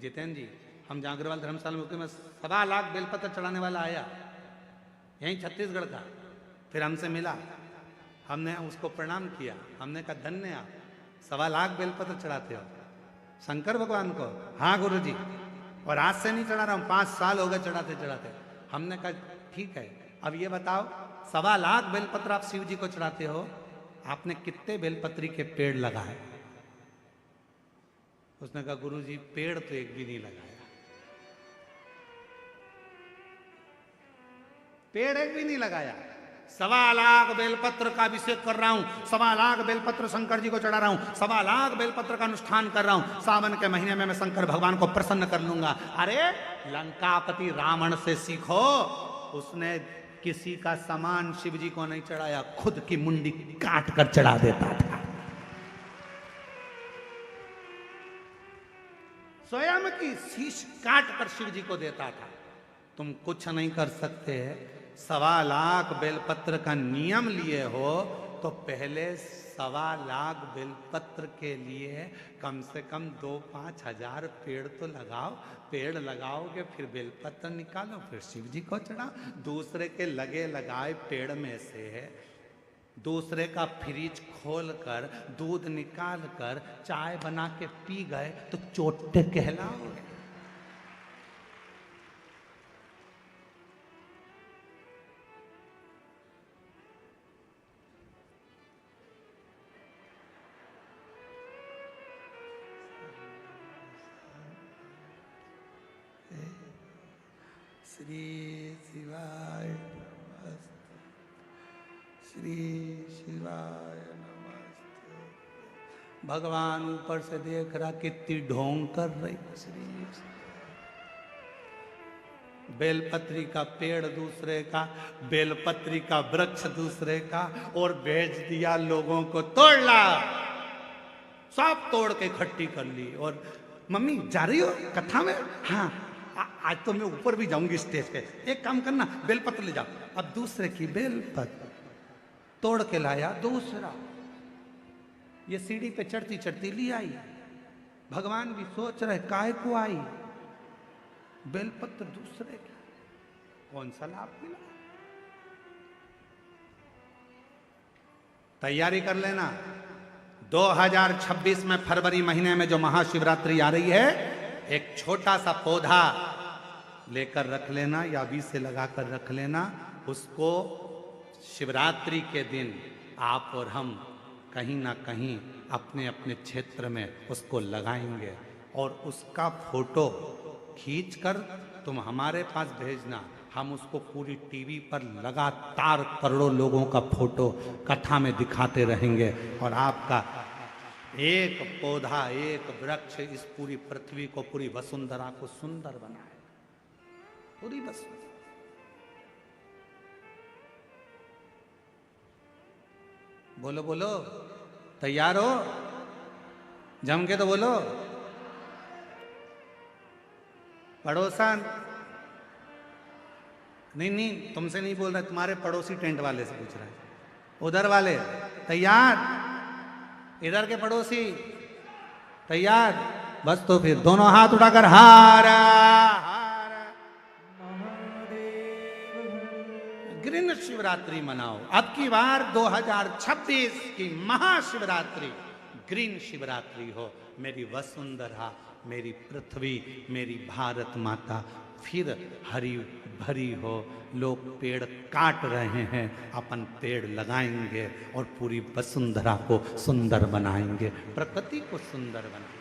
जितेंद्र जी, हम जागरवाल धर्मशाला में 1.25 लाख बेलपत्र चढ़ाने वाला आया, यहीं छत्तीसगढ़ का। फिर हमसे मिला, हमने उसको प्रणाम किया, हमने कहा धन्य आप, 1.25 लाख बेलपत्र चढ़ाते हो शंकर भगवान को। हाँ गुरु जी, और आज से नहीं चढ़ा रहा हूँ, 5 साल हो गए चढ़ाते चढ़ाते। हमने कहा ठीक है, अब ये बताओ 1.25 लाख बेलपत्र आप शिव जी को चढ़ाते हो, आपने कितने बेलपत्री के पेड़ लगाए? उसने कहा गुरु जी पेड़ तो एक भी नहीं लगाया, पेड़ एक भी नहीं लगाया। 1.25 लाख बेलपत्र का अभिषेक कर रहा हूं, 1.25 लाख बेलपत्र शंकर जी को चढ़ा रहा हूं, 1.25 लाख बेलपत्र का अनुष्ठान कर रहा हूं। सावन के महीने में मैं शंकर भगवान को प्रसन्न कर लूंगा। अरे लंकापति रावण से सीखो, उसने किसी का सामान शिव जी को नहीं चढ़ाया, खुद की मुंडी काट कर चढ़ा देता था, स्वयं की शीश काट कर शिव जी को देता था। तुम कुछ नहीं कर सकते, 1.25 लाख बेलपत्र का नियम लिए हो तो पहले 1.25 लाख बेलपत्र के लिए कम से कम 2-5 हजार पेड़ तो लगाओ। पेड़ लगाओगे फिर बेलपत्र निकालो, फिर शिव जी को चढ़ाओ। दूसरे के लगे लगाए पेड़ में से दूसरे का फ्रिज खोल कर दूध निकाल कर चाय बना के पी गए तो चोटे कहलाओगे। श्री शिवाय नमस्ते, श्री शिवाय नमस्ते। भगवान ऊपर से देख रहा कितनी ढोंग कर रही। श्री बेलपत्री का पेड़ दूसरे का, बेलपत्री का वृक्ष दूसरे का, और भेज दिया लोगों को तोड़ ला। सब तोड़ के इकट्ठी कर ली। और मम्मी जा रही हो कथा में? हाँ आज तो मैं ऊपर भी जाऊंगी स्टेज पे। एक काम करना, बेलपत्र ले जाओ। अब दूसरे की बेलपत्र तोड़ के लाया दूसरा, ये सीढ़ी पे चढ़ती चढ़ती ली आई। भगवान भी सोच रहे काहे को आई, बेलपत्र दूसरे की, कौन सा लाभ मिला। तैयारी कर लेना, 2026 में फरवरी महीने में जो महाशिवरात्रि आ रही है, एक छोटा सा पौधा लेकर रख लेना या अभी से लगाकर रख लेना। उसको शिवरात्रि के दिन आप और हम कहीं ना कहीं अपने अपने क्षेत्र में उसको लगाएंगे, और उसका फोटो खींचकर तुम हमारे पास भेजना। हम उसको पूरी टीवी पर लगातार करोड़ों लोगों का फोटो कथा में दिखाते रहेंगे, और आपका एक पौधा, एक वृक्ष इस पूरी पृथ्वी को, पूरी वसुंधरा को सुंदर बनाए। पूरी वसुंधरा। बोलो बोलो, तैयार हो? जम के तो बोलो। पड़ोसन नहीं, तुमसे नहीं बोल रहा, तुम्हारे पड़ोसी टेंट वाले से पूछ रहा है। उधर वाले तैयार? इधर के पड़ोसी तैयार? बस तो फिर दोनों हाथ उठाकर हारा हारा ग्रीन शिवरात्रि मनाओ। अब की बार 2026 की महाशिवरात्रि ग्रीन शिवरात्रि हो। मेरी वसुंधरा, मेरी पृथ्वी, मेरी भारत माता फिर हरी भरी हो। लोग पेड़ काट रहे हैं, अपन पेड़ लगाएंगे और पूरी वसुंधरा को सुंदर बनाएंगे, प्रकृति को सुंदर बनाएंगे।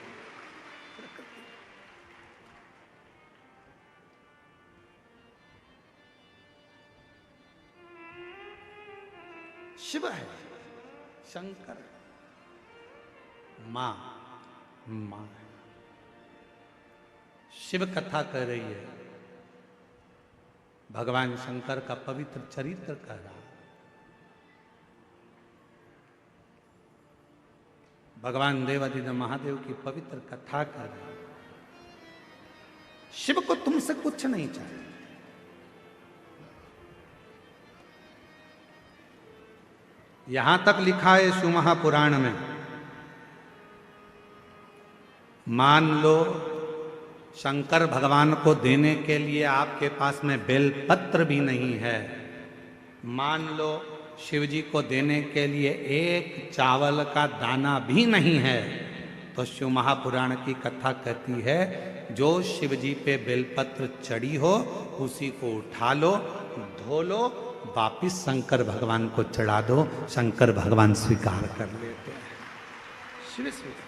शिव है, शंकर, मां मां है। शिव कथा कर रही है, भगवान शंकर का पवित्र चरित्र कर रहा है। भगवान देवादिदेव महादेव की पवित्र कथा कर रहा है। शिव को तुमसे कुछ नहीं चाहिए। यहां तक लिखा है शिव महापुराण में, मान लो शंकर भगवान को देने के लिए आपके पास में बेलपत्र भी नहीं है, मान लो शिव जी को देने के लिए एक चावल का दाना भी नहीं है, तो शिव महापुराण की कथा कहती है जो शिव जी पे बेलपत्र चढ़ी हो उसी को उठा लो, धो लो, वापिस शंकर भगवान को चढ़ा दो, शंकर भगवान स्वीकार कर लेते हैं। शिव स्वीकार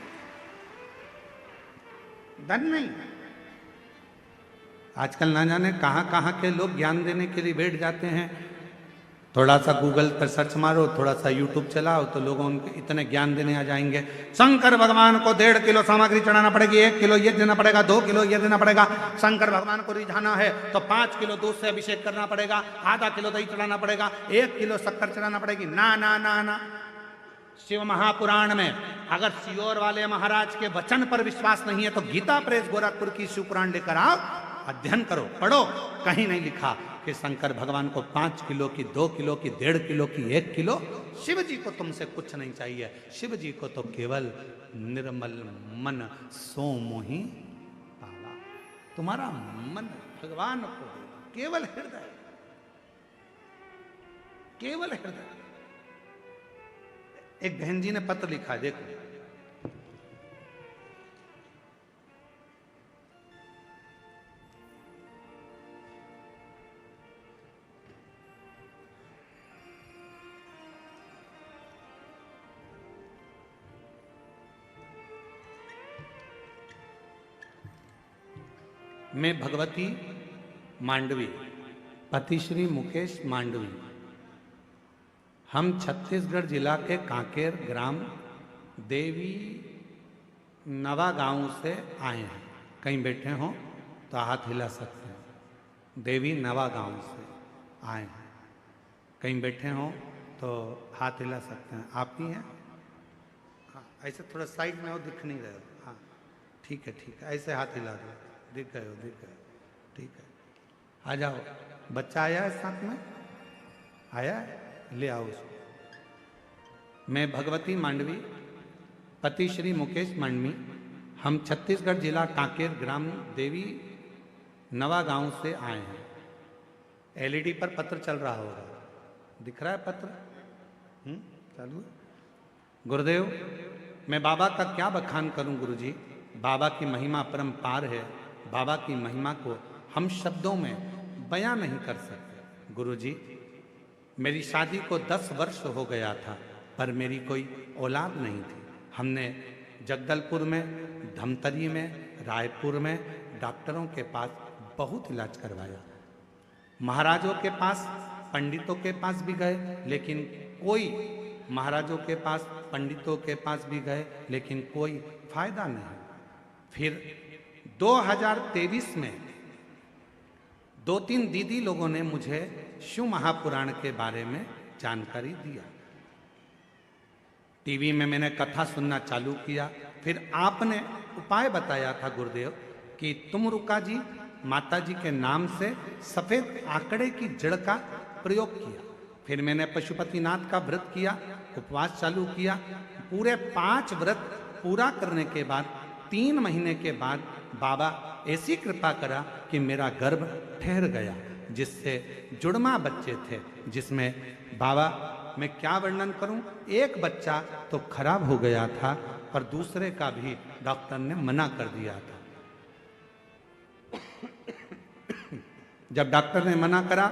धन नहीं। आजकल ना जाने कहां कहां के लोग ज्ञान देने के लिए बैठ जाते हैं। थोड़ा सा गूगल पर सर्च मारो, थोड़ा सा यूट्यूब चलाओ तो लोग उनके इतने ज्ञान देने आ जाएंगे। शंकर भगवान को 1.5 किलो सामग्री चढ़ाना पड़ेगी, 1 किलो ये देना पड़ेगा, 2 किलो ये देना पड़ेगा। शंकर भगवान को रिझाना है तो 5 किलो दूध से अभिषेक करना पड़ेगा, आधा किलो दही चढ़ाना पड़ेगा, 1 किलो शक्कर चढ़ाना पड़ेगी। ना ना ना ना, शिव महापुराण में अगर सियोर वाले महाराज के वचन पर विश्वास नहीं है तो गीता प्रेस गोरखपुर की शिव पुराण लेकर आओ, अध्ययन करो, पढ़ो। कहीं नहीं लिखा कि शंकर भगवान को 5 किलो की, 2 किलो की, 1.5 किलो की, 1 किलो। शिव जी को तुमसे कुछ नहीं चाहिए, शिव जी को तो केवल निर्मल मन सो मोहि पावा। तुम्हारा मन भगवान को केवल हृदय, केवल हृदय। एक बहन जी ने पत्र लिखा, देखो, मैं भगवती मांडवी, पति श्री मुकेश मांडवी, हम छत्तीसगढ़ जिला के कांकेर ग्राम देवी नवा गांव से आए हैं। कहीं बैठे हों तो हाथ हिला सकते हैं। देवी नवा गांव से आए हैं, कहीं बैठे हों तो हाथ हिला सकते हैं। आप ही हैं? हाँ, ऐसे थोड़ा साइड में हो, दिख नहीं रहे हो। हाँ ठीक है, ठीक है, ऐसे हाथ हिला दो, दिख गए हो, दिख गए, ठीक है। आ जाओ, बच्चा आया है साथ में, आया है, ले आओ उसको। मैं भगवती मांडवी, पति श्री मुकेश मांडवी, हम छत्तीसगढ़ जिला कांकेर ग्राम देवी नवा गांव से आए हैं। एलईडी पर पत्र चल रहा होगा, दिख रहा है पत्र? चालू है। गुरुदेव, मैं बाबा का क्या बखान करूं गुरुजी, बाबा की महिमा परम्पार है। बाबा की महिमा को हम शब्दों में बयां नहीं कर सकते। गुरुजी, मेरी शादी को 10 वर्ष हो गया था पर मेरी कोई औलाद नहीं थी। हमने जगदलपुर में, धमतरी में, रायपुर में डॉक्टरों के पास बहुत इलाज करवाया, महाराजों के पास, पंडितों के पास भी गए, लेकिन कोई, महाराजों के पास, पंडितों के पास भी गए, लेकिन कोई फायदा नहीं। फिर 2023 में 2-3 दीदी लोगों ने मुझे शिव महापुराण के बारे में जानकारी दिया। टीवी में मैंने कथा सुनना चालू किया। फिर आपने उपाय बताया था गुरुदेव कि तुम रुका जी माता जी के नाम से सफेद आंकड़े की जड़ का प्रयोग किया। फिर मैंने पशुपतिनाथ का व्रत किया, उपवास चालू किया। पूरे 5 व्रत पूरा करने के बाद 3 महीने के बाद बाबा ऐसी कृपा करा कि मेरा गर्भ ठहर गया, जिससे जुड़वा बच्चे थे, जिसमें बाबा, मैं क्या वर्णन करूं, एक बच्चा तो खराब हो गया था और दूसरे का भी डॉक्टर ने मना कर दिया था। जब डॉक्टर ने मना करा,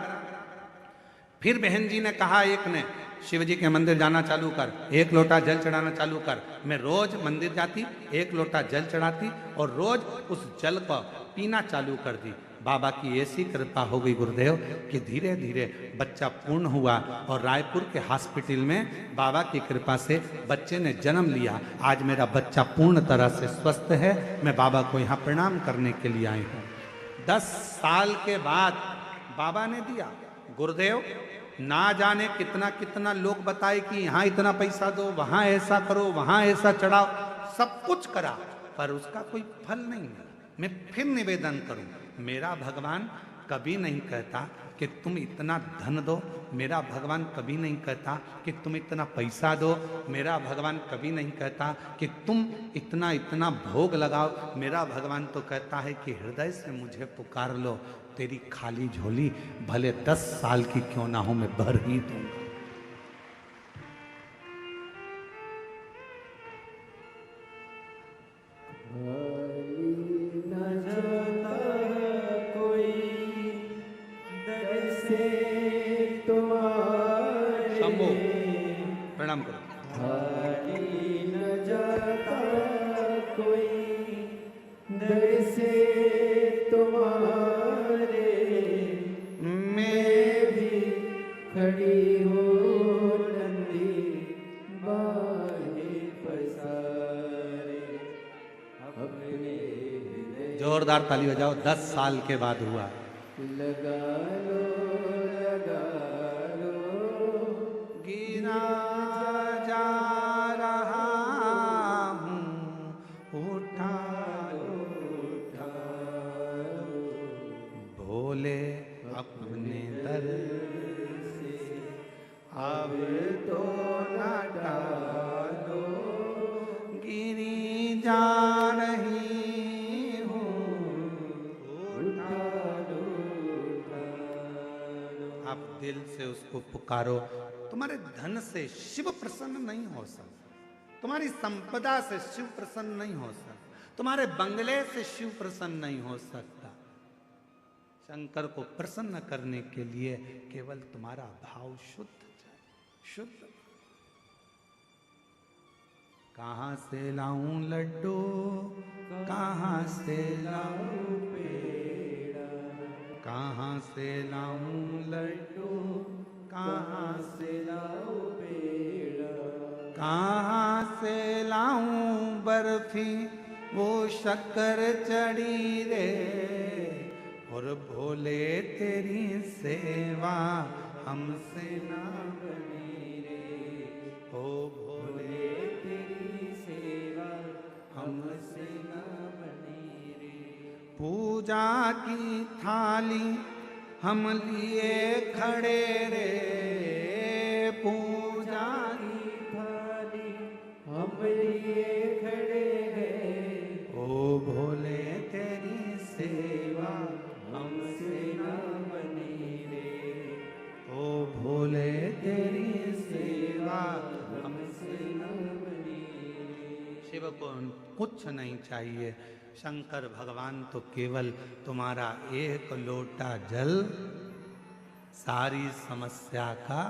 फिर बहन जी ने कहा, एक ने, शिव जी के मंदिर जाना चालू कर, 1 लोटा जल चढ़ाना चालू कर। मैं रोज मंदिर जाती, 1 लोटा जल चढ़ाती और रोज उस जल को पीना चालू कर दी। बाबा की ऐसी कृपा हो गई गुरुदेव कि धीरे धीरे बच्चा पूर्ण हुआ और रायपुर के हॉस्पिटल में बाबा की कृपा से बच्चे ने जन्म लिया। आज मेरा बच्चा पूर्ण तरह से स्वस्थ है। मैं बाबा को यहाँ प्रणाम करने के लिए आई हूँ। 10 साल के बाद बाबा ने दिया। गुरुदेव, ना जाने कितना कितना लोग बताए कि यहाँ इतना पैसा दो, वहाँ ऐसा करो, वहाँ ऐसा चढ़ाओ, सब कुछ करा, पर उसका कोई फल नहीं है। मैं फिर निवेदन करूं, मेरा भगवान कभी नहीं कहता कि तुम इतना धन दो, मेरा भगवान कभी नहीं कहता कि तुम इतना पैसा दो, मेरा भगवान कभी नहीं कहता कि तुम इतना इतना भोग लगाओ। मेरा भगवान तो कहता है कि हृदय से मुझे पुकार लो, तेरी खाली झोली भले 10 साल की क्यों ना हो, मैं भर ही दूंगा। प्रणाम करो। न जाता कोई दर से तुम्हारे, मैं भी खड़ी हो नंदी बाहे पसारे। अपने जोरदार ताली बजाओ। 10 साल के बाद हुआ। लगा लो गिरा जा रहा हूँ, उठा लो भोले अपने दर से, अब तो न डालो, गिरी जा रही हूँ, उठा लो। आप दिल से उसको पुकारो। तुम्हारे धन से शिव प्रसन्न नहीं हो सकता, तुम्हारी संपदा से शिव प्रसन्न नहीं हो सकता, तुम्हारे बंगले से शिव प्रसन्न नहीं हो सकता। शंकर को प्रसन्न करने के लिए केवल तुम्हारा भाव शुद्ध चाहिए, शुद्ध। कहां से लाऊं लड्डू, कहां से लाऊं पेड़ा, कहां से लाऊं लड्डू, कहां से लाऊं पेड़ा, कहां से लाऊं बर्फी, वो शक्कर चढ़ी रे, और भोले तेरी सेवा हमसे ना बनी रे, ओ भोले तेरी सेवा हमसे ना बनी रे। पूजा की थाली हम लिए खड़े रे, पूजा की थाली हम लिए खड़े हैं, ओ भोले तेरी सेवा हमसे ना बनी रे, ओ भोले तेरी सेवा हमसे ना बनी रे। शिव को कुछ नहीं चाहिए। शंकर भगवान तो केवल तुम्हारा एक लोटा जल सारी समस्या का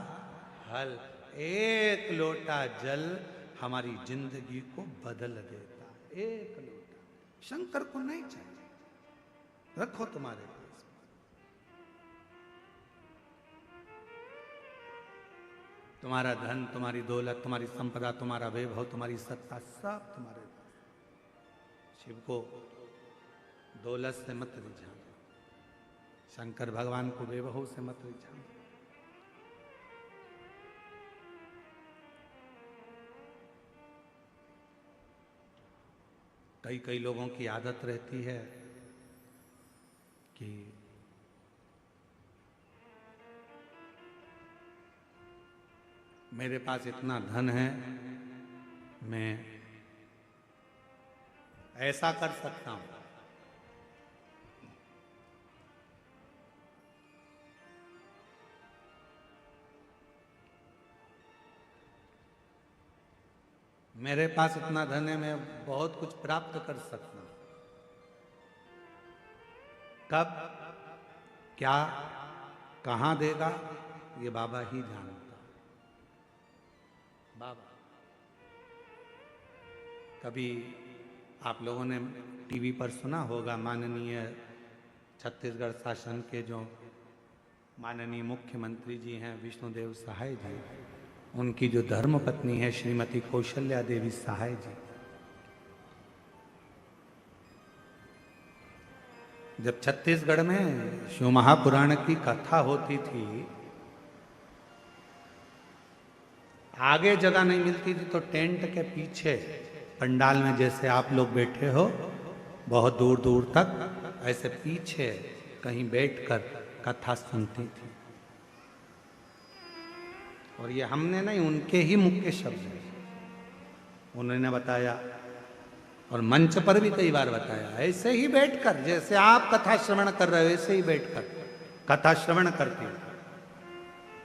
हल। एक लोटा जल हमारी जिंदगी को बदल देता है। एक लोटा शंकर को नहीं चाहिए, रखो तुम्हारे पास। तुम्हारा धन, तुम्हारी दौलत, तुम्हारी संपदा, तुम्हारा वैभव, तुम्हारी सत्ता, सब तुम्हारे पास। शिव को दौलत से मत रिझाना, शंकर भगवान को वैभव से मत रिझाना। कई लोगों की आदत रहती है कि मेरे पास इतना धन है, मैं ऐसा कर सकता हूं। मेरे पास इतना धन है, मैं बहुत कुछ प्राप्त कर सकता हूं। कब, क्या, कहां देगा, ये बाबा ही जानता। बाबा, कभी आप लोगों ने टीवी पर सुना होगा, माननीय छत्तीसगढ़ शासन के जो माननीय मुख्यमंत्री जी हैं विष्णुदेव सहाय जी, उनकी जो धर्मपत्नी है श्रीमती कौशल्या देवी सहाय जी, जब छत्तीसगढ़ में शिव महापुराण की कथा होती थी, आगे जगह नहीं मिलती थी तो टेंट के पीछे पंडाल में जैसे आप लोग बैठे हो बहुत दूर दूर तक, ऐसे पीछे कहीं बैठकर कथा सुनती थी। और ये हमने नहीं, उनके ही मुख के शब्द हैं। उन्होंने बताया और मंच पर भी कई बार बताया, ऐसे ही बैठकर, जैसे आप कथा श्रवण कर रहे हो ऐसे ही बैठकर कथा श्रवण करती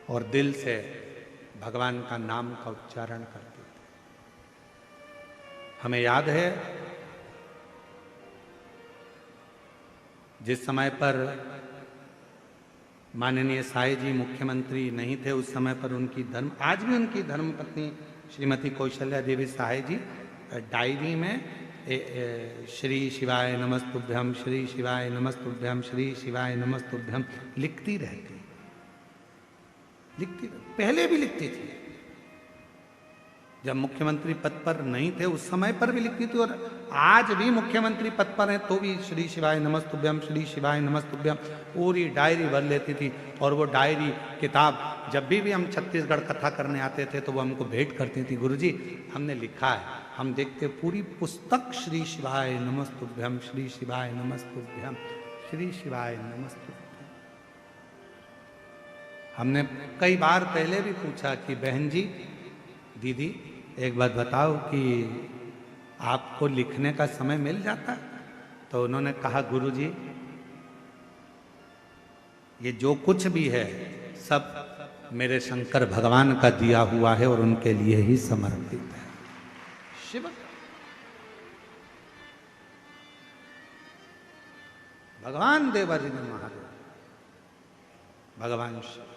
और दिल से भगवान का नाम का उच्चारण करती थी। हमें याद है जिस समय पर माननीय साई जी मुख्यमंत्री नहीं थे, उस समय पर उनकी आज भी उनकी धर्मपत्नी श्रीमती कौशल्या देवी साई जी डायरी में श्री शिवाय नमस्तुभ्यम, श्री शिवाय नमस्तुभ्यम, श्री शिवाय नमस्तुभ्यम लिखती रहती, पहले भी लिखती थी। जब मुख्यमंत्री पद पर नहीं थे उस समय पर भी लिखती थी, और आज भी मुख्यमंत्री पद पर हैं तो भी श्री शिवाय नमस्तुभ्यम, श्री शिवाय नमस्तुभ्यम पूरी डायरी भर लेती थी। और वो डायरी किताब जब भी हम छत्तीसगढ़ कथा करने आते थे तो वो हमको भेंट करती थी, गुरुजी हमने लिखा है। हम देखते पूरी पुस्तक श्री शिवाय नमस्तुभ्यम, श्री शिवाय नमस्तुभ्यम, श्री शिवाय नमस्तुभ्यम। हमने कई बार पहले भी पूछा कि बहन जी, दीदी एक बात बताओ कि आपको लिखने का समय मिल जाता? तो उन्होंने कहा गुरुजी ये जो कुछ भी है सब मेरे शंकर भगवान का दिया हुआ है और उनके लिए ही समर्पित है। शिव भगवान देवादिदेव महादेव, भगवान शिव।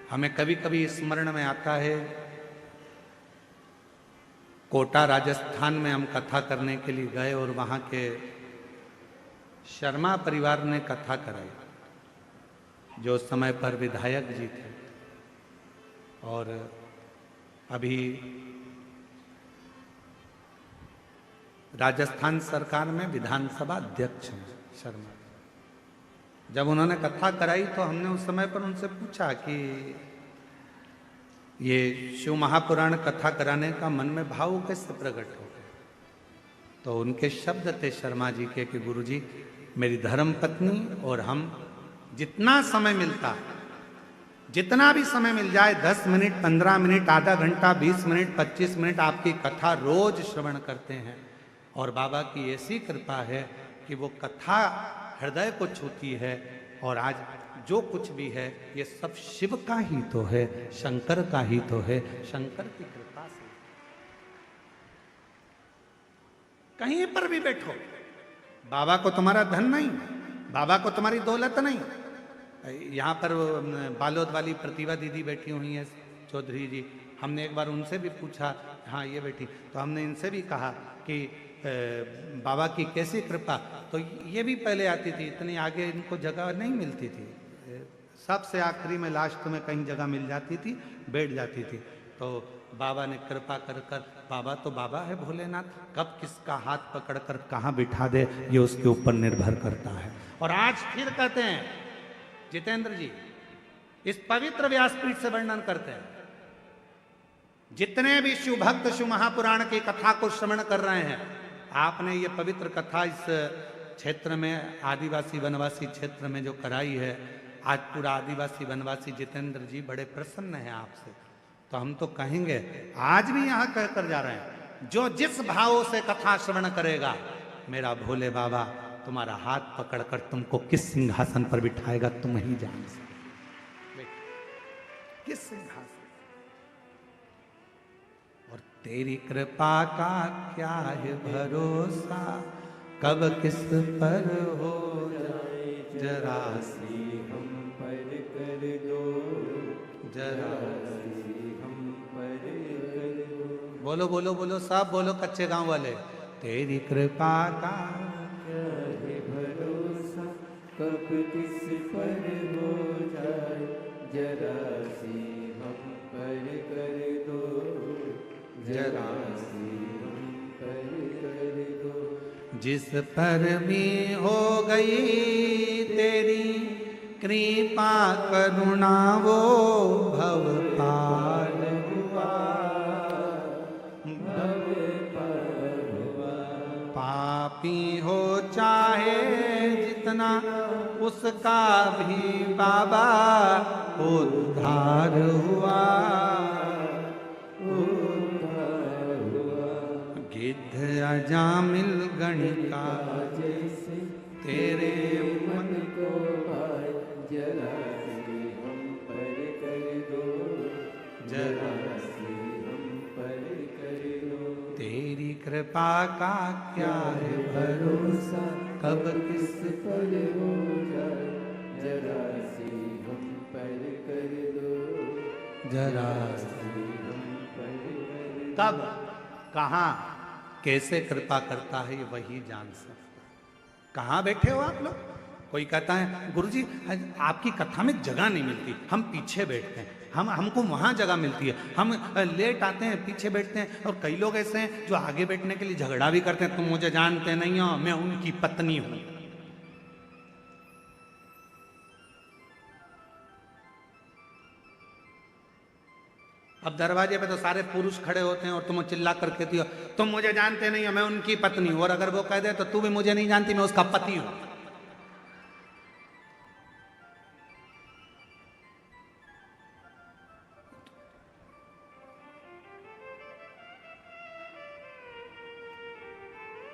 हमें कभी कभी स्मरण में आता है, कोटा राजस्थान में हम कथा करने के लिए गए और वहाँ के शर्मा परिवार ने कथा कराई, जो उस समय पर विधायक जी थे और अभी राजस्थान सरकार में विधानसभा अध्यक्ष हैं शर्मा। जब उन्होंने कथा कराई तो हमने उस समय पर उनसे पूछा कि ये शिव महापुराण कथा कराने का मन में भाव कैसे प्रकट हो गए? तो उनके शब्द थे शर्मा जी के कि गुरुजी मेरी धर्म पत्नी और हम जितना समय मिलता, जितना भी समय मिल जाए, 10 मिनट, 15 मिनट, आधा घंटा, 20 मिनट, 25 मिनट आपकी कथा रोज श्रवण करते हैं। और बाबा की ऐसी कृपा है कि वो कथा हृदय को छूती है। और आज जो कुछ भी है ये सब शिव का ही तो है, शंकर का ही तो है, शंकर की कृपा से। कहीं पर भी बैठो, बाबा को तुम्हारा धन नहीं, बाबा को तुम्हारी दौलत नहीं। यहाँ पर बालोद वाली प्रतिभा दीदी बैठी हुई है चौधरी जी, हमने एक बार उनसे भी पूछा, हाँ ये बैठी, तो हमने इनसे भी कहा कि बाबा की कैसी कृपा। तो ये भी पहले आती थी, इतनी आगे इनको जगह नहीं मिलती थी, सबसे आखिरी में लास्ट में कहीं जगह मिल जाती थी, बैठ जाती थी। तो बाबा ने कृपा कर कर, बाबा तो बाबा है भोलेनाथ, कब किसका हाथ पकड़कर कहाँ बिठा दे ये उसके ऊपर निर्भर करता है। और आज फिर कहते हैं जितेंद्र जी, इस पवित्र व्यासपीठ से वर्णन करते हैं, जितने भी शिव भक्त शिव महापुराण की कथा को श्रवण कर रहे हैं, आपने ये पवित्र कथा इस क्षेत्र में, आदिवासी वनवासी क्षेत्र में जो कराई है, आज पूरा आदिवासी वनवासी जितेंद्र जी बड़े प्रसन्न हैं आपसे। तो हम तो कहेंगे, आज भी यहाँ कहकर जा रहे हैं, जो जिस भाव से कथा श्रवण करेगा, मेरा भोले बाबा तुम्हारा हाथ पकड़कर तुमको किस सिंहासन पर बिठाएगा तुम ही जान सकते, किस सिंहासन। और तेरी कृपा का क्या है भरोसा, कब किस पर हो जाए जरा सी हम पर कर दो, जरा सी हम पर कर दो। बोलो बोलो बोलो, सब बोलो कच्चे गांव वाले, तेरी कृपा का क्या है भरोसा, कब किस पर हो जाए जरा सी हम पर कर दो, जरा सी हम पर कर दो। जिस पर भी हो गई तेरी कृपा करुणा वो भव पार हुआ, भव जितना उसका भी बाबा उद्धार हुआ। गिद्ध अजामिल गणिका जैसे तेरे मन को भाई, जरा से हम पर कर दो, जरा से हम पर कर दो। तेरी कृपा का क्या है भरोसा, कब किस पर हो जाए, जरा से हम पर कर दो, जरा से हम पर कर दो। कब कहाँ कैसे कृपा करता है ये वही जान सकता। कहाँ बैठे हो आप लोग? कोई कहता है गुरुजी आपकी कथा में जगह नहीं मिलती, हम पीछे बैठते हैं, हमको वहाँ जगह मिलती है, हम लेट आते हैं पीछे बैठते हैं। और कई लोग ऐसे हैं जो आगे बैठने के लिए झगड़ा भी करते हैं, तुम मुझे जानते नहीं हो, मैं उनकी पत्नी हूँ। अब दरवाजे पे तो सारे पुरुष खड़े होते हैं और तुम चिल्ला कर कहती हो तुम मुझे जानते नहीं हो, मैं उनकी पत्नी हूं। और अगर वो कह दे तो तू भी मुझे नहीं जानती, मैं उसका पति हूं।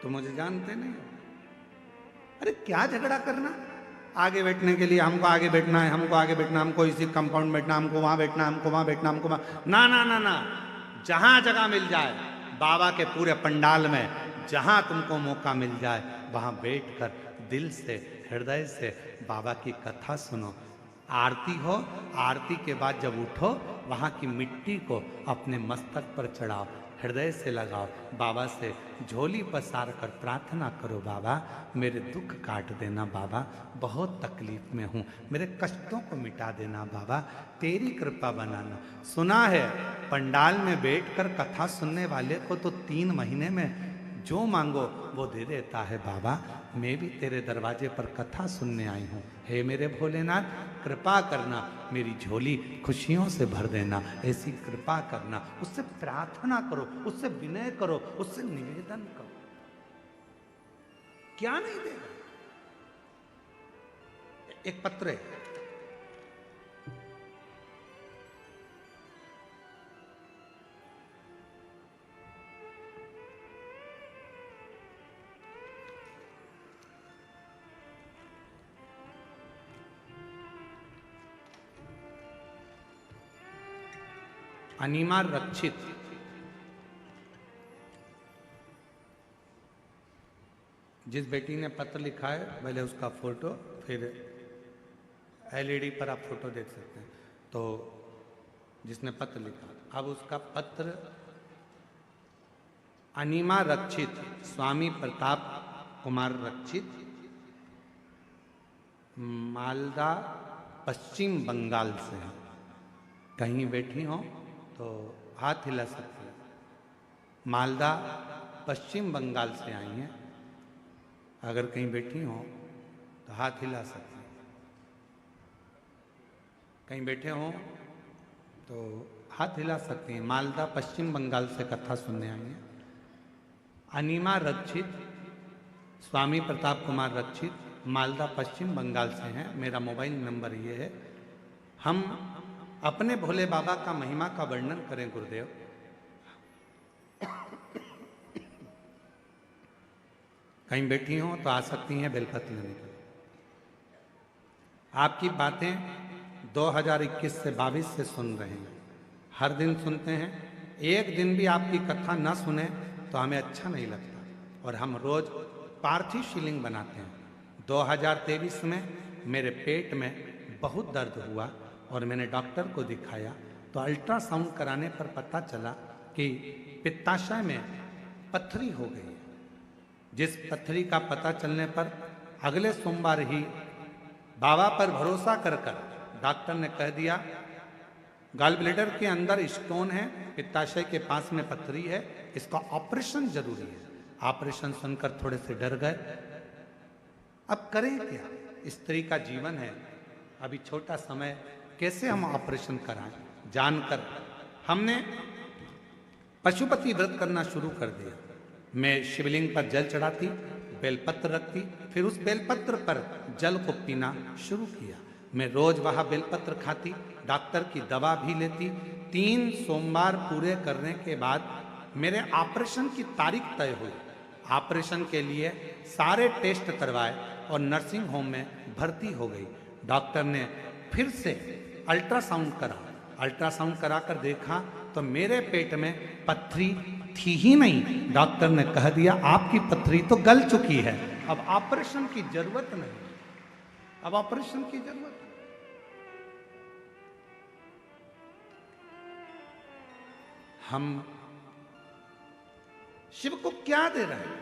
तुम मुझे जानते नहीं हो, अरे क्या झगड़ा करना। आगे बैठने के लिए हमको आगे बैठना है, हमको आगे बैठना, हमको इसी कंपाउंड में बैठना, हमको वहां बैठना, हमको वहां बैठना, हमको वहां, ना ना ना ना, जहां जगह मिल जाए बाबा के पूरे पंडाल में, जहां तुमको मौका मिल जाए वहां बैठकर दिल से हृदय से बाबा की कथा सुनो। आरती हो, आरती के बाद जब उठो वहां की मिट्टी को अपने मस्तक पर चढ़ाओ, हृदय से लगाओ, बाबा से झोली पसार कर प्रार्थना करो, बाबा मेरे दुख काट देना, बाबा बहुत तकलीफ में हूँ, मेरे कष्टों को मिटा देना, बाबा तेरी कृपा बनाना। सुना है पंडाल में बैठकर कथा सुनने वाले को तो 3 महीने में जो मांगो वो दे देता है। बाबा मैं भी तेरे दरवाजे पर कथा सुनने आई हूँ, हे मेरे भोलेनाथ कृपा करना, मेरी झोली खुशियों से भर देना, ऐसी कृपा करना। उससे प्रार्थना करो, उससे विनय करो, उससे निवेदन करो, क्या नहीं देगा। एक पत्र है, अनिमा रक्षित। जिस बेटी ने पत्र लिखा है पहले उसका फोटो, फिर एलईडी पर आप फोटो देख सकते हैं। तो जिसने पत्र लिखा, अब उसका पत्र अनिमा रक्षित, स्वामी प्रताप कुमार रक्षित, मालदा पश्चिम बंगाल से है। कहीं बैठी हो तो हाथ हिला सकते हैं। मालदा पश्चिम बंगाल से आई हैं, अगर कहीं बैठी हो तो हाथ हिला सकते हैं। कहीं बैठे हो तो हाथ हिला सकते हैं। मालदा पश्चिम बंगाल से कथा सुनने आई हैं। अनिमा रक्षित, स्वामी प्रताप कुमार रक्षित, मालदा पश्चिम बंगाल से हैं। मेरा मोबाइल नंबर ये है। हम अपने भोले बाबा का महिमा का वर्णन करें गुरुदेव। कहीं बैठी हो तो आ सकती हैं बेलपत्र लेने के लिए। आपकी बातें 2021 से 22 से सुन रहे हैं, हर दिन सुनते हैं। एक दिन भी आपकी कथा न सुने तो हमें अच्छा नहीं लगता, और हम रोज पार्थिव शिवलिंग बनाते हैं। 2023 में मेरे पेट में बहुत दर्द हुआ और मैंने डॉक्टर को दिखाया तो अल्ट्रासाउंड कराने पर पता चला कि पित्ताशय में पत्थरी हो गई है। जिस पत्थरी का पता चलने पर अगले सोमवार ही बाबा पर भरोसा कर डॉक्टर ने कह दिया गॉल ब्लैडर के अंदर स्टोन है, पित्ताशय के पास में पत्थरी है, इसका ऑपरेशन जरूरी है। ऑपरेशन सुनकर थोड़े से डर गए। अब करें क्या, स्त्री का जीवन है, अभी छोटा समय, कैसे हम ऑपरेशन कराएं। जानकर हमने पशुपति व्रत करना शुरू कर दिया। मैं शिवलिंग पर जल चढ़ाती, बेलपत्र रखती, फिर उस बेलपत्र पर जल को पीना शुरू किया। मैं रोज वहाँ बेलपत्र खाती, डॉक्टर की दवा भी लेती। 3 सोमवार पूरे करने के बाद मेरे ऑपरेशन की तारीख तय हुई। ऑपरेशन के लिए सारे टेस्ट करवाए और नर्सिंग होम में भर्ती हो गई। डॉक्टर ने फिर से अल्ट्रासाउंड करा। अल्ट्रासाउंड कराकर देखा तो मेरे पेट में पथरी थी ही नहीं। डॉक्टर ने कह दिया आपकी पथरी तो गल चुकी है, अब ऑपरेशन की जरूरत नहीं, अब ऑपरेशन की जरूरत नहीं। हम शिव को क्या दे रहे हैं?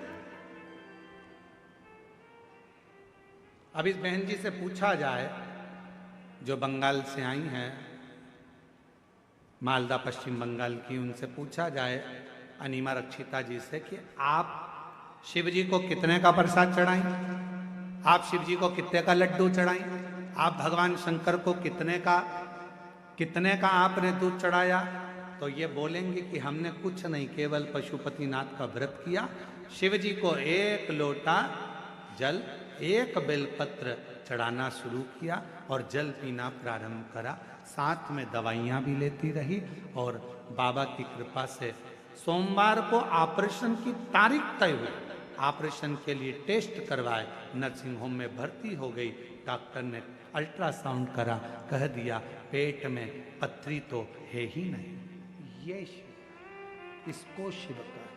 अब इस बहन जी से पूछा जाए जो बंगाल से आई हैं, मालदा पश्चिम बंगाल की, उनसे पूछा जाए अनिमा रक्षिता जी से कि आप शिव जी को कितने का प्रसाद चढ़ाई, आप शिव जी को कितने का लड्डू चढ़ाई, आप भगवान शंकर को कितने का आपने दूध चढ़ाया, तो ये बोलेंगे कि हमने कुछ नहीं, केवल पशुपतिनाथ का व्रत किया। शिव जी को 1 लोटा जल, 1 बेलपत्र चढ़ाना शुरू किया और जल पीना प्रारंभ करा। साथ में दवाइयाँ भी लेती रही और बाबा की कृपा से सोमवार को ऑपरेशन की तारीख तय हुई। ऑपरेशन के लिए टेस्ट करवाए, नर्सिंग होम में भर्ती हो गई। डॉक्टर ने अल्ट्रासाउंड करा, कह दिया पेट में पथरी तो है ही नहीं। ये शिव, इसको शिव कहते हैं।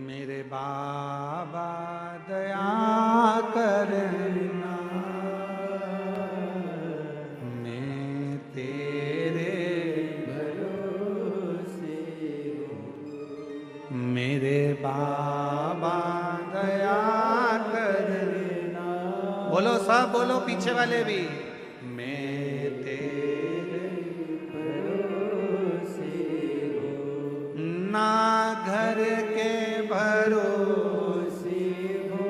मेरे बाबा दया करना, मैं तेरे भरोसे हूँ। मेरे बाबा दया करना। बोलो सब बोलो, पीछे वाले भी। मैं तेरे भरोसे हूँ। ना घर के भरोसे हो,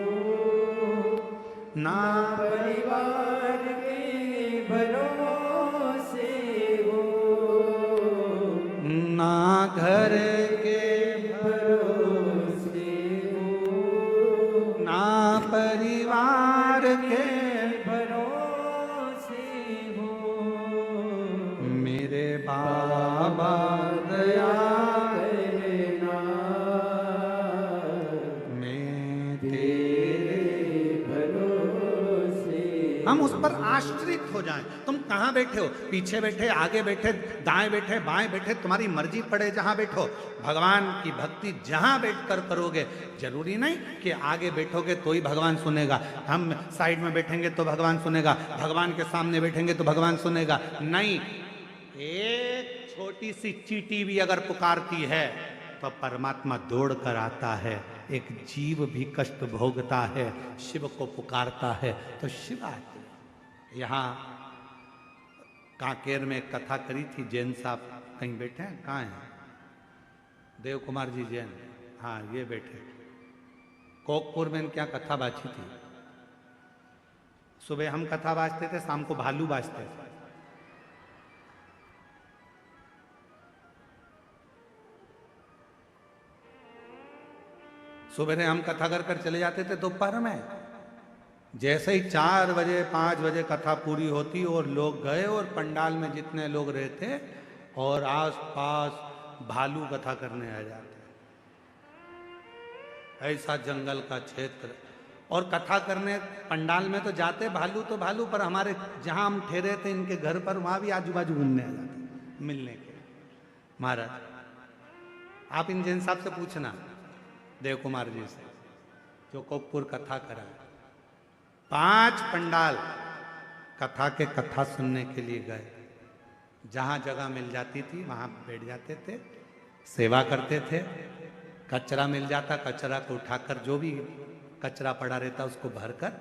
ना परिवार के भरोसे हो, ना घर के भरोसे हो, ना परिवार के भरोसे हो। मेरे बाबा दया करना, मैं तेरे भरोसे। हम उस पर आश्रित हो जाएं। तुम कहाँ बैठे हो, पीछे बैठे, आगे बैठे, दाएं बैठे, बाएं बैठे, तुम्हारी मर्जी पड़े जहां बैठो। भगवान की भक्ति जहां बैठकर करोगे, जरूरी नहीं कि आगे बैठोगे तो ही भगवान सुनेगा, हम साइड में बैठेंगे तो भगवान सुनेगा, भगवान के सामने बैठेंगे तो भगवान सुनेगा। नहीं, एक छोटी सी चींटी भी अगर पुकारती है तो परमात्मा दौड़ कर आता है। एक जीव भी कष्ट भोगता है, शिव को पुकारता है तो शिव आते हैं। यहाँ कांकेर में एक कथा करी थी, जैन साहब कहीं बैठे हैं, कहाँ हैं? देव कुमार जी जैन, हाँ ये बैठे। कोकपुर में क्या कथा बाजी थी। सुबह हम कथा बाजते थे, शाम को भालू बाजते थे। सुबह हम कथा कर चले जाते थे दोपहर में। जैसे ही 4 बजे 5 बजे कथा पूरी होती और लोग गए और पंडाल में जितने लोग रहते और आसपास भालू कथा करने आ जाते। ऐसा जंगल का क्षेत्र, और कथा करने पंडाल में तो जाते भालू तो भालू, पर हमारे जहां हम ठहरे थे इनके घर पर, वहां भी आजू बाजू घूमने आ जाते मिलने के। महाराज आप इन जैन साहब से पूछना, देव कुमार जी से, जो कोकपुर कथा करा, 5 पंडाल कथा के कथा सुनने के लिए गए। जहां जगह मिल जाती थी वहां बैठ जाते थे, सेवा करते थे। कचरा मिल जाता, कचरा को उठाकर, जो भी कचरा पड़ा रहता उसको भरकर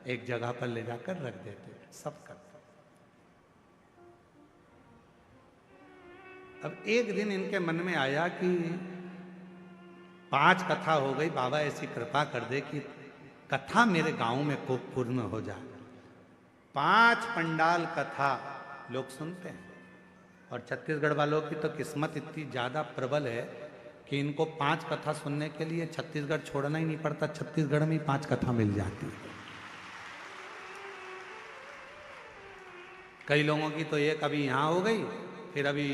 एक जगह पर ले जाकर रख देते, सब करते। अब एक दिन इनके मन में आया कि 5 कथा हो गई, बाबा ऐसी कृपा कर दे कि कथा मेरे गांव में कोकपुर में हो जाए। 5 पंडाल कथा लोग सुनते हैं। और छत्तीसगढ़ वालों की तो किस्मत इतनी ज़्यादा प्रबल है कि इनको 5 कथा सुनने के लिए छत्तीसगढ़ छोड़ना ही नहीं पड़ता, छत्तीसगढ़ में ही 5 कथा मिल जाती है। कई लोगों की तो एक अभी यहाँ हो गई, फिर अभी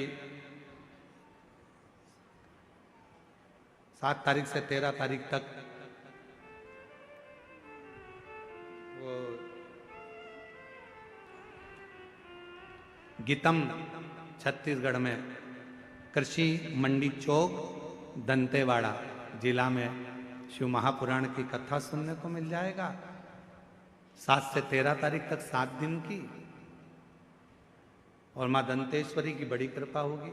7 तारीख से 13 तारीख तक वो गीतम छत्तीसगढ़ में कृषि मंडी चौक दंतेवाड़ा जिला में शिव महापुराण की कथा सुनने को मिल जाएगा। 7 से 13 तारीख तक 7 दिन की, और माँ दंतेश्वरी की बड़ी कृपा होगी।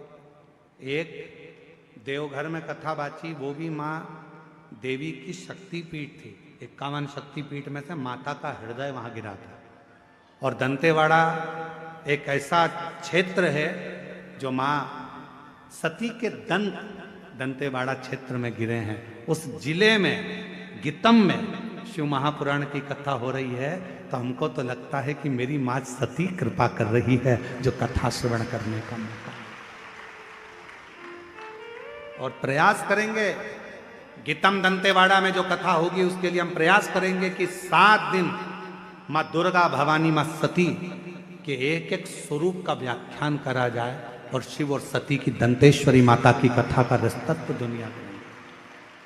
एक देवघर में कथा बाची, वो भी माँ देवी की शक्तिपीठ थी, 51 शक्तिपीठ में से माता का हृदय वहां गिरा था। और दंतेवाड़ा एक ऐसा क्षेत्र है जो माँ सती के दंतेवाड़ा क्षेत्र में गिरे हैं। उस जिले में गीतम में शिव महापुराण की कथा हो रही है, तो हमको तो लगता है कि मेरी माँ सती कृपा कर रही है जो कथा श्रवण करने का मौका। और प्रयास करेंगे, गीतम दंतेवाड़ा में जो कथा होगी उसके लिए हम प्रयास करेंगे कि 7 दिन माँ दुर्गा भवानी माँ सती के एक एक स्वरूप का व्याख्यान करा जाए और शिव और सती की दंतेश्वरी माता की कथा का रसतत्व दुनिया में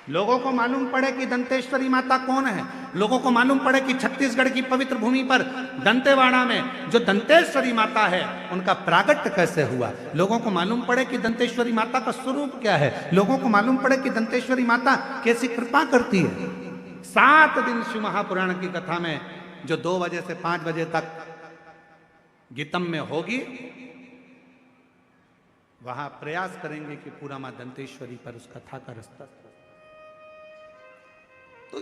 लोगों को मालूम पड़े कि दंतेश्वरी माता कौन है, लोगों को मालूम पड़े कि छत्तीसगढ़ की पवित्र भूमि पर दंतेवाड़ा में जो दंतेश्वरी माता है उनका प्रागट्य कैसे हुआ, लोगों को मालूम पड़े कि दंतेश्वरी माता का स्वरूप क्या है, लोगों को मालूम पड़े कि दंतेश्वरी माता कैसी कृपा करती है। 7 दिन शिव महापुराण की कथा में जो 2 बजे से 5 बजे तक गीतम में होगी, वहां प्रयास करेंगे कि पूरा मां दंतेश्वरी पर उस कथा का रस्ता। तो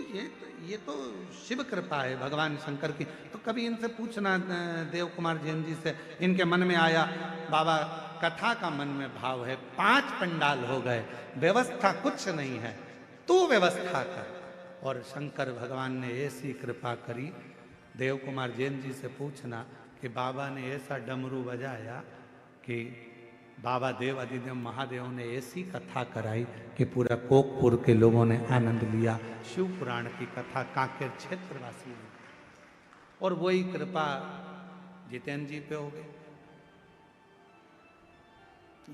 ये तो शिव कृपा है भगवान शंकर की। तो कभी इनसे पूछना, देव कुमार जैन जी से, इनके मन में आया बाबा कथा का मन में भाव है, 5 पंडाल हो गए, व्यवस्था कुछ नहीं है, तू व्यवस्था कर। और शंकर भगवान ने ऐसी कृपा करी, देव कुमार जैन जी से पूछना कि बाबा ने ऐसा डमरू बजाया कि बाबा देव अधिदेव महादेव ने ऐसी कथा कराई कि पूरा कोकपुर के लोगों ने आनंद लिया। शिव पुराण की कथा कांकेर क्षेत्रवासी ने, और वही कृपा जितेंद्र जी पे हो गई।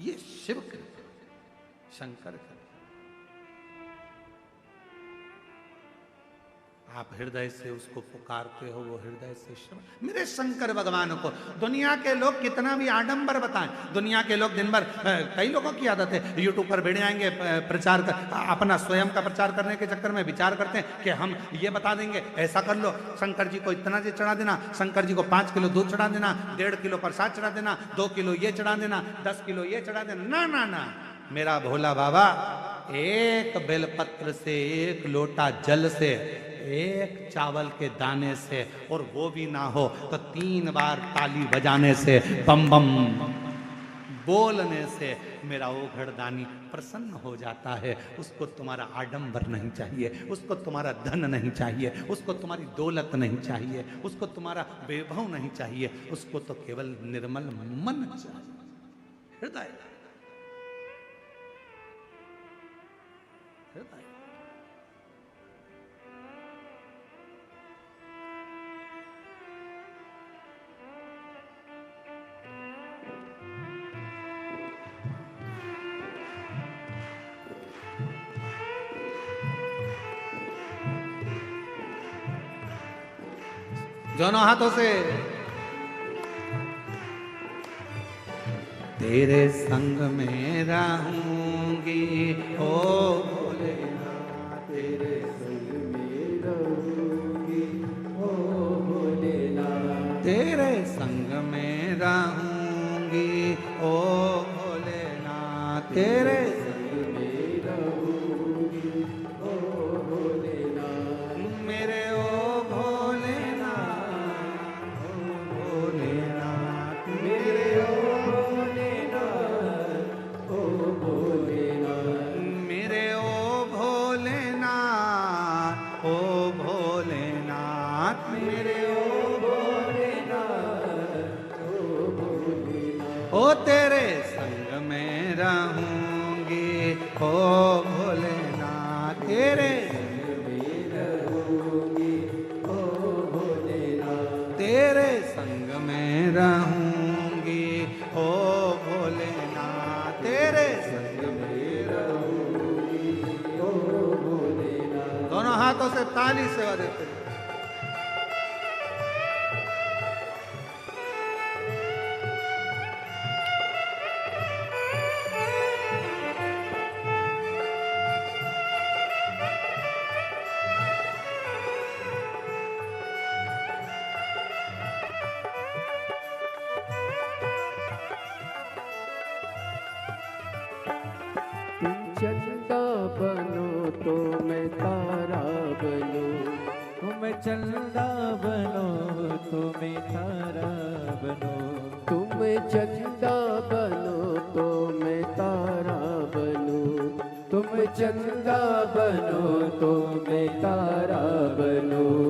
ये शिव कृपा, शंकर कृपा। आप हृदय से उसको पुकारते हो, वो हृदय से शिव। मेरे शंकर भगवान को दुनिया के लोग कितना भी आडंबर बताएं, दुनिया के लोग दिन भर, कई लोगों की आदत है यूट्यूब पर भिड़ आएंगे, प्रचार कर, अपना स्वयं का प्रचार करने के चक्कर में विचार करते हैं कि हम ये बता देंगे, ऐसा कर लो, शंकर जी को इतना जी चढ़ा देना, शंकर जी को 5 किलो दूध चढ़ा देना, 1.5 किलो प्रसाद चढ़ा देना, 2 किलो ये चढ़ा देना, 10 किलो ये चढ़ा देना। ना ना ना, मेरा भोला बाबा एक बेलपत्र से, एक लोटा जल से, एक चावल के दाने से, और वो भी ना हो तो 3 बार ताली बजाने से, बम बम बोलने से मेरा वो घरदानी प्रसन्न हो जाता है। उसको तुम्हारा आडंबर नहीं चाहिए, उसको तुम्हारा धन नहीं चाहिए, उसको तुम्हारी दौलत नहीं चाहिए, उसको तुम्हारा वैभव नहीं चाहिए, उसको तो केवल निर्मल मन चाहिए, हृदय हृदय। दोनों हाथों से। तेरे संग में रहूंगी ओ भोलेनाथ, तेरे संग में रहूंगी ओ भोलेनाथ, तेरे संग में रहूंगी ओ भोलेनाथ, तेरे संग में रहूंगी ओ भोलेनाथ, मेरे ओ भोलेनाथ, ओ भोलेनाथ, मेरे ओ भोलेनाथ, ओ भोलेनाथ, मेरे ओ भोलेनाथ, ओ भोलेनाथ, मेरे ओ भोलेनाथ, ओ भोलेनाथ, ओ तेरे रहूंगी ओ भोलेनाथ तेरे तेरे संग में रहूंगी ओ भोलेनाथ तेरे संग में रहूंगी ओ भोलेनाथ। दोनों हाथों से ताली सेवा देते हैं। चंदा बनो तो मैं तारा बनूं, तुम चंदा बनो तो मैं तारा बनो, तुम चंदा बनो तो मैं तारा बनूं, तुम चंदा बनो तो मैं तारा बनूं।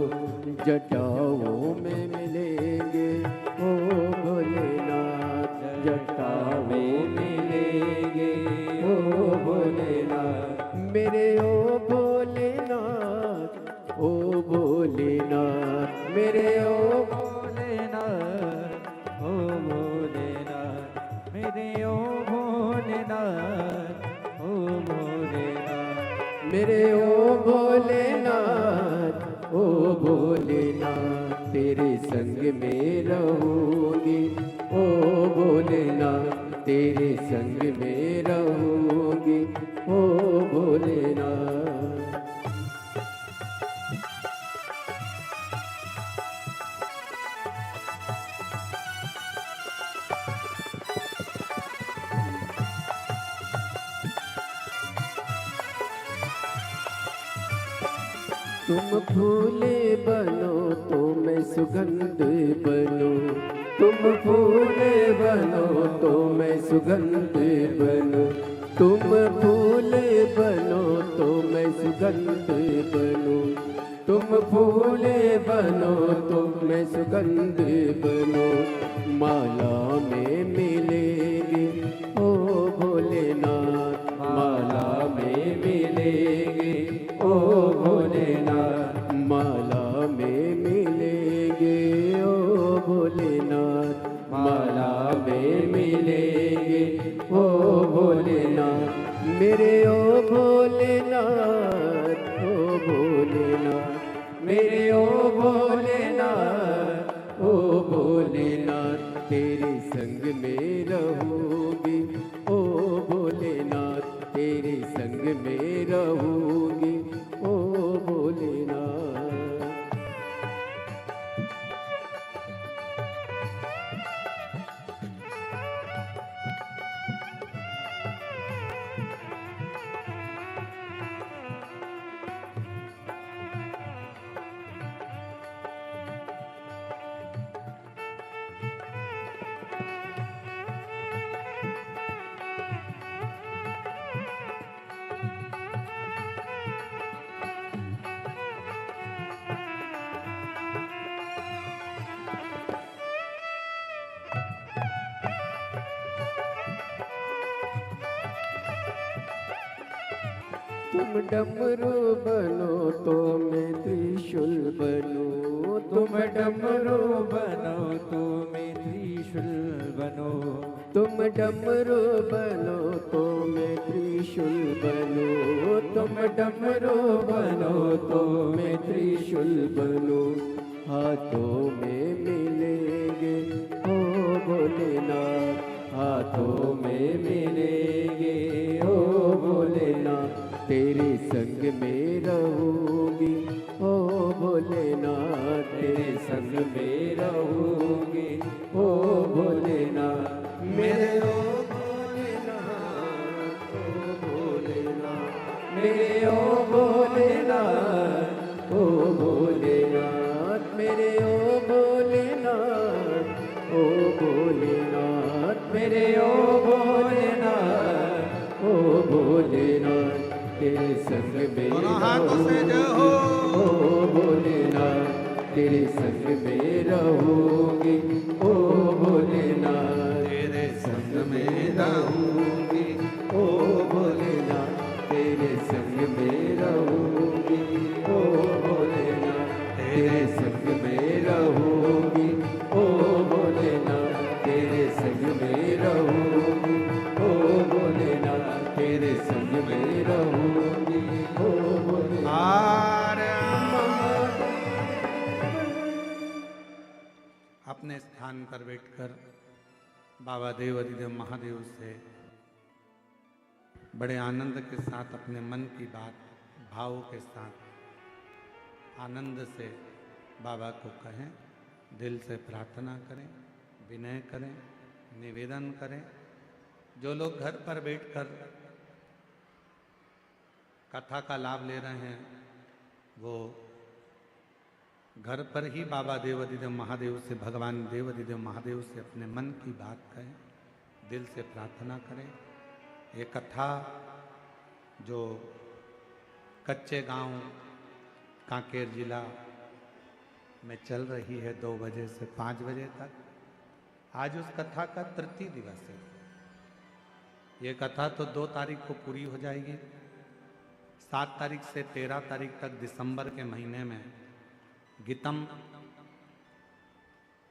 जटाओं में मिलेंगे ओ भोलेनाथ, जटाओं में मिलेंगे ओ भोलेनाथ, मेरे ओ भोलेनाथ, ओ भोलेनाथ, मेरे ओ भोलेनाथ ओ भोलेनाथ, मेरे ओ भोलेनाथ ओ भोलेनाथ, मेरे ओ भोलेनाथ, ओ भोलेनाथ, तेरे संग में रहूंगी ओ भोलेनाथ, तेरे संग में रहूंगी ओ भोलेनाथ। तुम फूले बनो तो मैं सुगंध बनूं, तुम फूले बनो तो मैं सुगंध बनूं, तुम फूले बनो तो मैं सुगंध बनूं, तुम फूले बनो तो मैं सुगंध बनूं। माला में मिलेंगे ओ भोलेनाथ, माला में मिलेंगे ओ भोलेनाथ, माला में मिलेंगे ओ भोलेनाथ, माला में मिलेंगे ओ भोलेनाथ, मेरे ओ भोलेनाथ, ओ भोलेनाथ, मेरे ओ भोलेनाथ, ओ भोलेनाथ, तेरे संग में रहूंगी ओ भोलेनाथ, तेरे संग में रहूंगी ओ भोलेनाथ। तुम डमरू बनो तो मैं त्रिशूल बनूं, तुम डमरू बनो तो मैं त्रिशूल बनो, तुम डमरू बनो तो मैं त्रिशूल बनूं, तुम डमरू बनो तो मैं त्रिशूल बनूं। हाथों में मिलेंगे ओ भोलेनाथ, हाथों में मिलेंगे ओ भोलेनाथ, तेरे संग में रहूंगी ओ भोलेनाथ, तेरे संग में रहूंगी ओ भोलेनाथ, मेरे ओ भोलेनाथ, ओ भोलेनाथ, मेरे ओ भोलेनाथ, ओ भोलेनाथ, मेरे ओ भोलेनाथ, ओ भोलेनाथ, मेरे ओ भोलेनाथ, ओ भोलेनाथ, तेरे संग में दोनों हाथों से जय हो। ओ भोलेनाथ, तेरे संग में रहूंगी ओ भोलेनाथ, तेरे संग में रहूंगी अपने स्थान पर बैठकर बाबा देव अधिदेव महादेव से बड़े आनंद के साथ अपने मन की बात भाव के साथ आनंद से बाबा को कहें, दिल से प्रार्थना करें, विनय करें, निवेदन करें। जो लोग घर पर बैठकर कथा का लाभ ले रहे हैं वो घर पर ही बाबा देव अधिदेव महादेव से, भगवान देव अधिदेव महादेव से अपने मन की बात कहें, दिल से प्रार्थना करें। ये कथा जो कच्चे गांव कांकेर जिला में चल रही है 2 बजे से 5 बजे तक, आज उस कथा का तृतीय दिवस है। ये कथा तो 2 तारीख को पूरी हो जाएगी। 7 तारीख से 13 तारीख तक दिसंबर के महीने में गीतम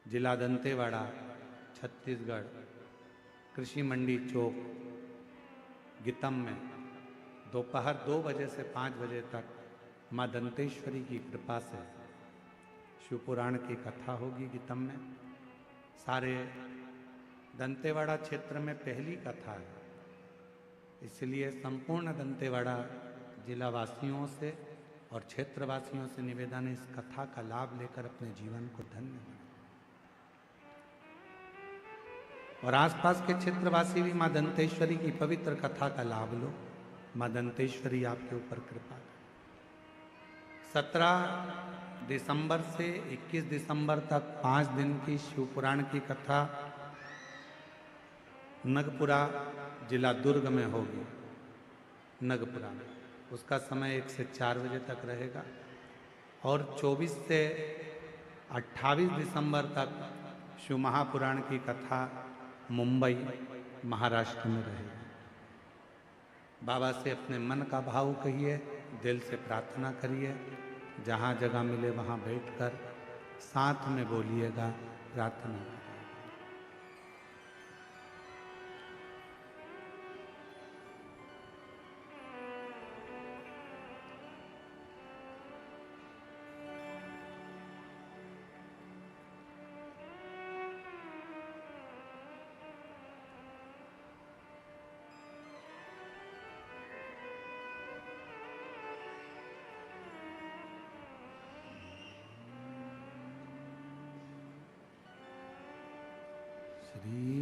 जिला दंतेवाड़ा छत्तीसगढ़ कृषि मंडी चौक गीतम में दोपहर 2 बजे से 5 बजे तक माँ दंतेश्वरी की कृपा से शिवपुराण की कथा होगी गीतम में। सारे दंतेवाड़ा क्षेत्र में पहली कथा है, इसलिए संपूर्ण दंतेवाड़ा जिला वासियों से और क्षेत्रवासियों से निवेदन है, इस कथा का लाभ लेकर अपने जीवन को धन्य बनाएं। और आसपास के क्षेत्रवासी भी माँ दंतेश्वरी की पवित्र कथा का लाभ लो। माँ दंतेश्वरी आपके ऊपर कृपा करें। 17 दिसंबर से 21 दिसंबर तक 5 दिन की शिवपुराण की कथा नगपुरा जिला दुर्ग में होगी। नगपुरा में उसका समय 1 से 4 बजे तक रहेगा। और 24 से 28 दिसंबर तक शिव महापुराण की कथा मुंबई महाराष्ट्र में रहेगी। बाबा से अपने मन का भाव कहिए, दिल से प्रार्थना करिए, जहाँ जगह मिले वहाँ बैठकर साथ में बोलिएगा, प्रार्थना करिए। श्री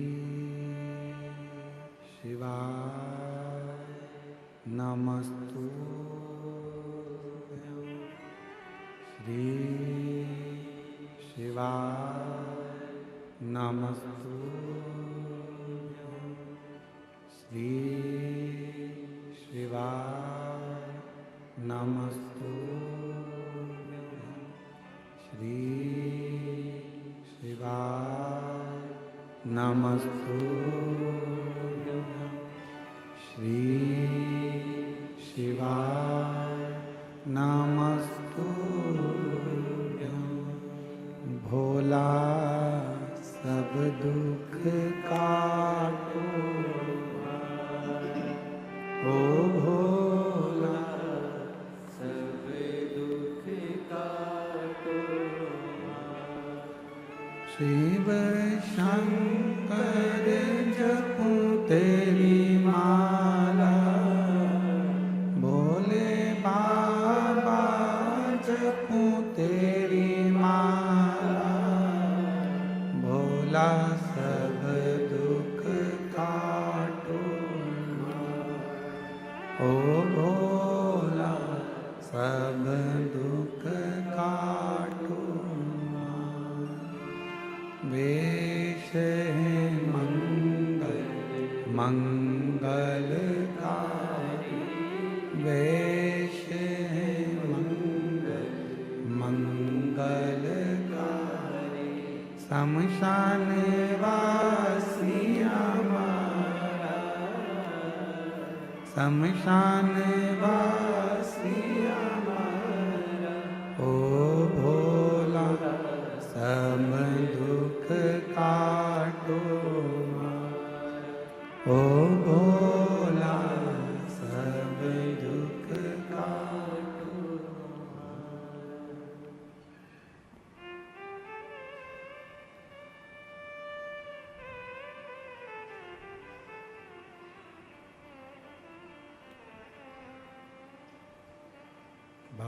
शिवाय नमस्तुभ्यं। श्री शिवाय नमस्तुभ्यं। श्री शिवाय नमस्तुभ्यं। श्री शिवाय नमस्तुभ्यं। श्री शिवाय नमस्तुभ्यं। भोला सब दुख काटो, ओ भोला सब दुख काटो। शिव शंकर जपूं तेरी माला, भोले बाबा जपूं तेरी माला। भोला सब दुख काटो, ओ भोला सब दुख काटो। वेश है मंगलकारी, वेश है मंगलकारी। शमशान वासी हमारा, शमशान वासी हमारा। ओ भोला सब दुख काटो, ओ भोला सब दुख काटो।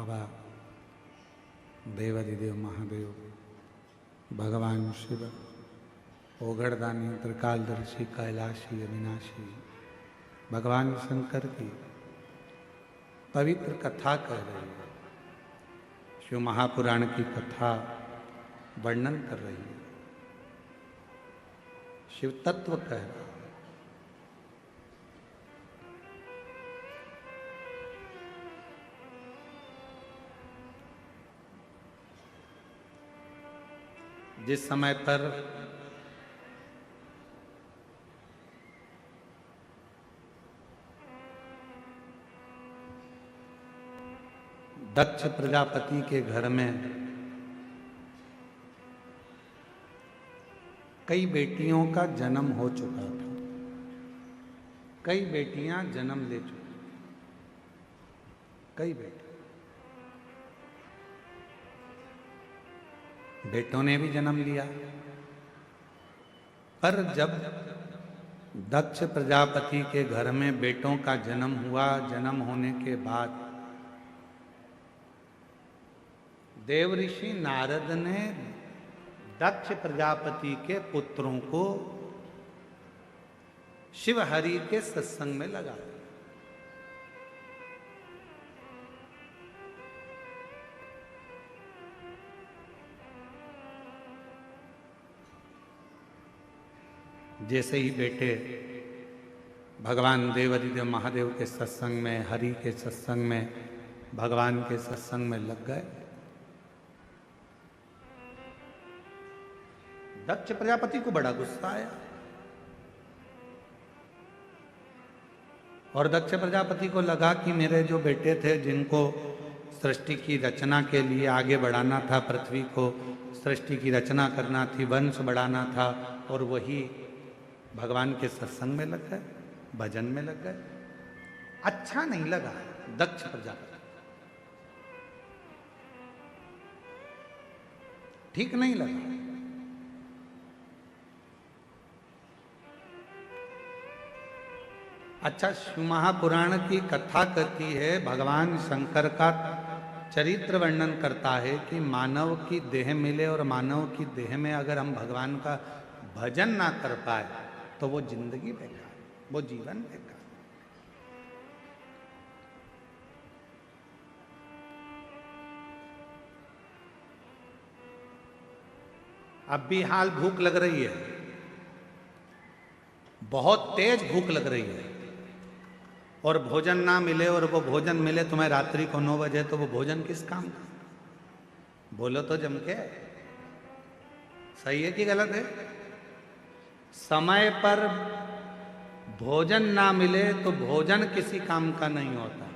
बाबा देवादिदेव महादेव, भगवान शिव, ओगड़दानी, त्रिकालदर्शी, कैलाशी, अविनाशी, भगवान शंकर की पवित्र कथा कह रही है। शिव महापुराण की कथा वर्णन कर रही है, शिव तत्व कह रहा है। जिस समय पर दक्ष प्रजापति के घर में कई बेटियों का जन्म हो चुका था, कई बेटियां जन्म ले चुकी, कई बेटों ने भी जन्म लिया। पर जब दक्ष प्रजापति के घर में बेटों का जन्म हुआ, जन्म होने के बाद देवऋषि नारद ने दक्ष प्रजापति के पुत्रों को शिव हरि के सत्संग में लगा दिया। जैसे ही बेटे भगवान देवादिदेव महादेव के सत्संग में, हरि के सत्संग में, भगवान के सत्संग में लग गए, दक्ष प्रजापति को बड़ा गुस्सा आया और दक्ष प्रजापति को लगा कि मेरे जो बेटे थे, जिनको सृष्टि की रचना के लिए आगे बढ़ाना था, पृथ्वी को सृष्टि की रचना करना थी, वंश बढ़ाना था, और वही भगवान के सत्संग में लग गए, भजन में लग गए। अच्छा नहीं लगा दक्ष प्रजापति, ठीक नहीं लगा। अच्छा, शिव महापुराण की कथा कहती है, भगवान शंकर का चरित्र वर्णन करता है कि मानव की देह मिले और मानव की देह में अगर हम भगवान का भजन ना कर पाए तो वो जिंदगी बेकार, वो जीवन बेकार। अब भी हाल भूख लग रही है, बहुत तेज भूख लग रही है, और भोजन ना मिले, और वो भोजन मिले तुम्हें रात्रि को 9 बजे, तो वो भोजन किस काम का? बोलो तो जम के, सही है कि गलत है? समय पर भोजन ना मिले तो भोजन किसी काम का नहीं होता।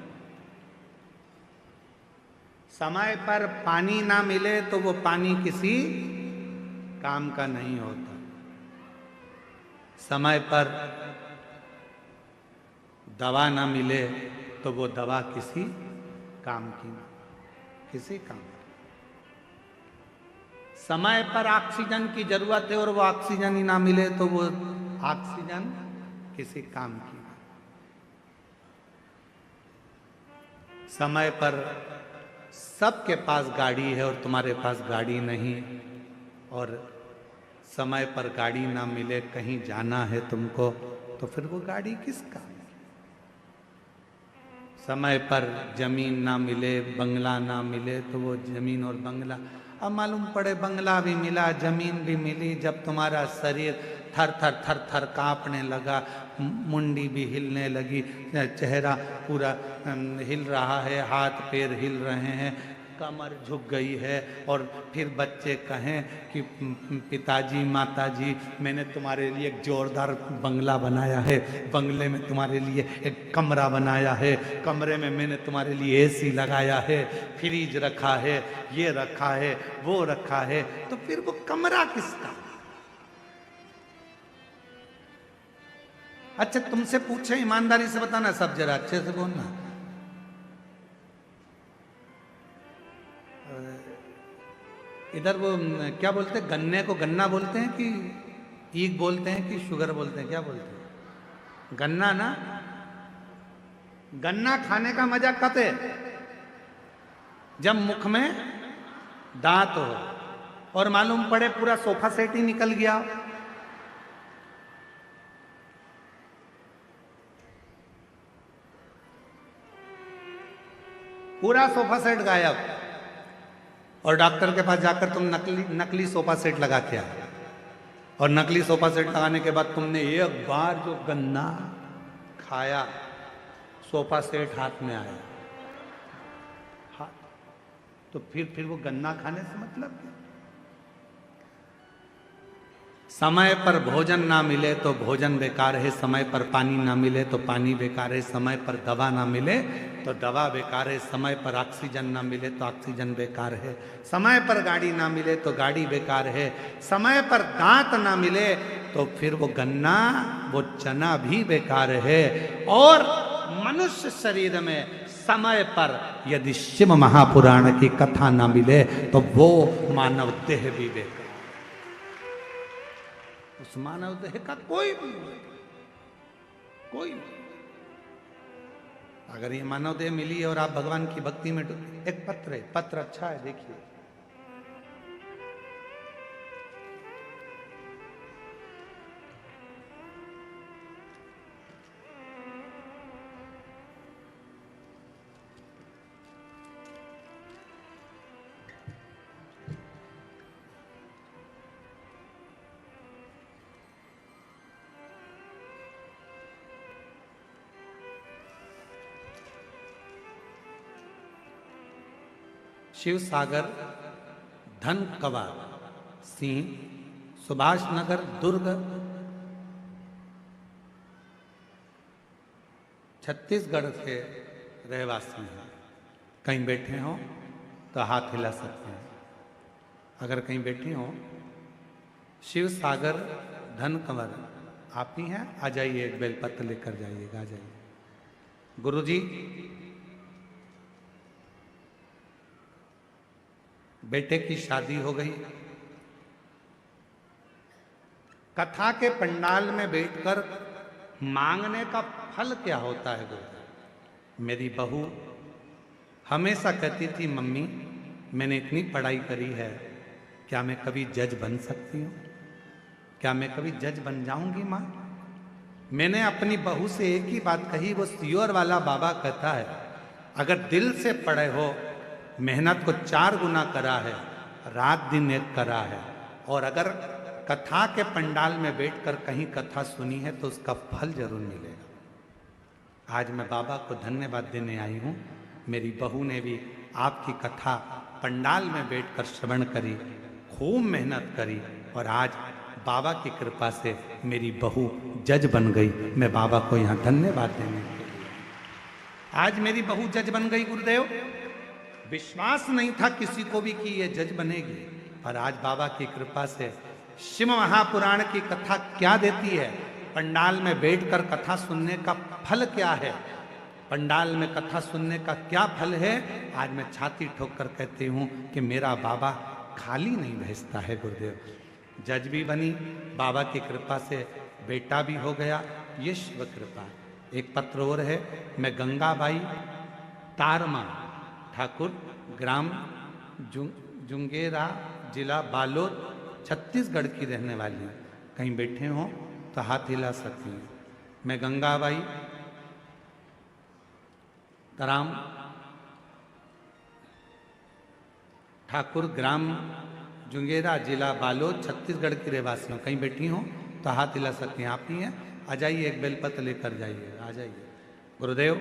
समय पर पानी ना मिले तो वो पानी किसी काम का नहीं होता। समय पर दवा ना मिले तो वो दवा किसी काम की ना, किसी काम की। समय पर ऑक्सीजन की जरूरत है और वो ऑक्सीजन ही ना मिले तो वो ऑक्सीजन किसी काम की ना। समय पर सबके पास गाड़ी है और तुम्हारे पास गाड़ी नहीं, और समय पर गाड़ी ना मिले, कहीं जाना है तुमको, तो फिर वो गाड़ी किस काम? समय पर जमीन ना मिले, बंगला ना मिले, तो वो जमीन और बंगला, अब मालूम पड़े बंगला भी मिला, जमीन भी मिली, जब तुम्हारा शरीर थर थर थर थर कांपने लगा, मुंडी भी हिलने लगी, चेहरा पूरा हिल रहा है, हाथ पैर हिल रहे हैं, कमर झुक गई है, और फिर बच्चे कहें कि पिताजी माताजी मैंने तुम्हारे लिए एक जोरदार बंगला बनाया है, बंगले में तुम्हारे लिए एक कमरा बनाया है, कमरे में मैंने तुम्हारे लिए एसी लगाया है, फ्रिज रखा है, ये रखा है, वो रखा है, तो फिर वो कमरा किसका? अच्छा तुमसे पूछे, ईमानदारी से बताना, सब जरा अच्छे से बोलना। इधर वो क्या बोलते हैं, गन्ने को गन्ना बोलते हैं कि ईख बोलते हैं कि शुगर बोलते हैं, क्या बोलते हैं? गन्ना ना। गन्ना खाने का मजा कब है? जब मुख में दांत हो और मालूम पड़े पूरा सोफा सेट ही निकल गया। पूरा सोफा सेट गायब, और डॉक्टर के पास जाकर तुम नकली सोफा सेट लगा के आए, और नकली सोफा सेट लगाने के बाद तुमने एक बार जो गन्ना खाया, सोफा सेट हाथ में आया, हाँ, तो फिर वो गन्ना खाने से मतलब क्या? समय पर भोजन ना मिले तो भोजन बेकार है, समय पर पानी ना मिले तो पानी बेकार है, समय पर दवा ना मिले तो दवा बेकार है, समय पर ऑक्सीजन ना मिले तो ऑक्सीजन बेकार है, समय पर गाड़ी ना मिले तो गाड़ी बेकार है, समय पर दांत ना मिले तो फिर वो गन्ना, वो चना भी बेकार है। और मनुष्य शरीर में समय पर यदि शिव महापुराण की कथा ना मिले तो वो मानव देह भी बेकार, उस मानव देह का कोई भी कोई नहीं। अगर ये मानव देह मिली है और आप भगवान की भक्ति में एक पत्र है, पत्र अच्छा है, देखिए। शिव सागर, धन कवा सिंह, सुभाष नगर, दुर्ग, छत्तीसगढ़ के रहवासी हैं। कहीं बैठे हो तो हाथ हिला सकते हैं। अगर कहीं बैठे हो, शिव सागर, धन कंवर आप ही हैं, आ जाइए, एक बेलपत्र लेकर जाइएगा, आ जाइए। गुरुजी, बेटे की शादी हो गई, कथा के पंडाल में बैठकर मांगने का फल क्या होता है गुरु? मेरी बहू हमेशा कहती थी, मम्मी मैंने इतनी पढ़ाई करी है, क्या मैं कभी जज बन सकती हूँ? क्या मैं कभी जज बन जाऊंगी माँ? मैंने अपनी बहू से एक ही बात कही, वो सियोर वाला बाबा कहता है, अगर दिल से पढ़े हो, मेहनत को 4 गुना करा है, रात दिन एक करा है, और अगर कथा के पंडाल में बैठकर कहीं कथा सुनी है तो उसका फल जरूर मिलेगा। आज मैं बाबा को धन्यवाद देने आई हूँ। मेरी बहू ने भी आपकी कथा पंडाल में बैठकर श्रवण करी, खूब मेहनत करी, और आज बाबा की कृपा से मेरी बहू जज बन गई। मैं बाबा को यहाँ धन्यवाद देने के लिए, आज मेरी बहू जज बन गई। गुरुदेव, विश्वास नहीं था किसी को भी कि ये जज बनेगी, पर आज बाबा की कृपा से शिव महापुराण की कथा क्या देती है, पंडाल में बैठकर कथा सुनने का फल क्या है, पंडाल में कथा सुनने का क्या फल है, आज मैं छाती ठोक कर कहती हूँ कि मेरा बाबा खाली नहीं भेजता है। गुरुदेव, जज भी बनी, बाबा की कृपा से बेटा भी हो गया, ये शिव कृपा। एक पत्र और है, मैं गंगाबाई तारमा ठाकुर, ग्राम जुंगेरा, जिला बालोद, छत्तीसगढ़ की रहने वाली हूँ। कहीं बैठे हो तो हाथ हिला सकती हैं। मैं गंगाबाई ताराम ठाकुर, ग्राम जुंगेरा, जिला बालोद, छत्तीसगढ़ की रहवासी हूँ। कहीं बैठी हो तो हाथ हिला सकती हैं। आप ही हैं, आ जाइए, एक बेलपत्र लेकर जाइए, आ जाइए। गुरुदेव,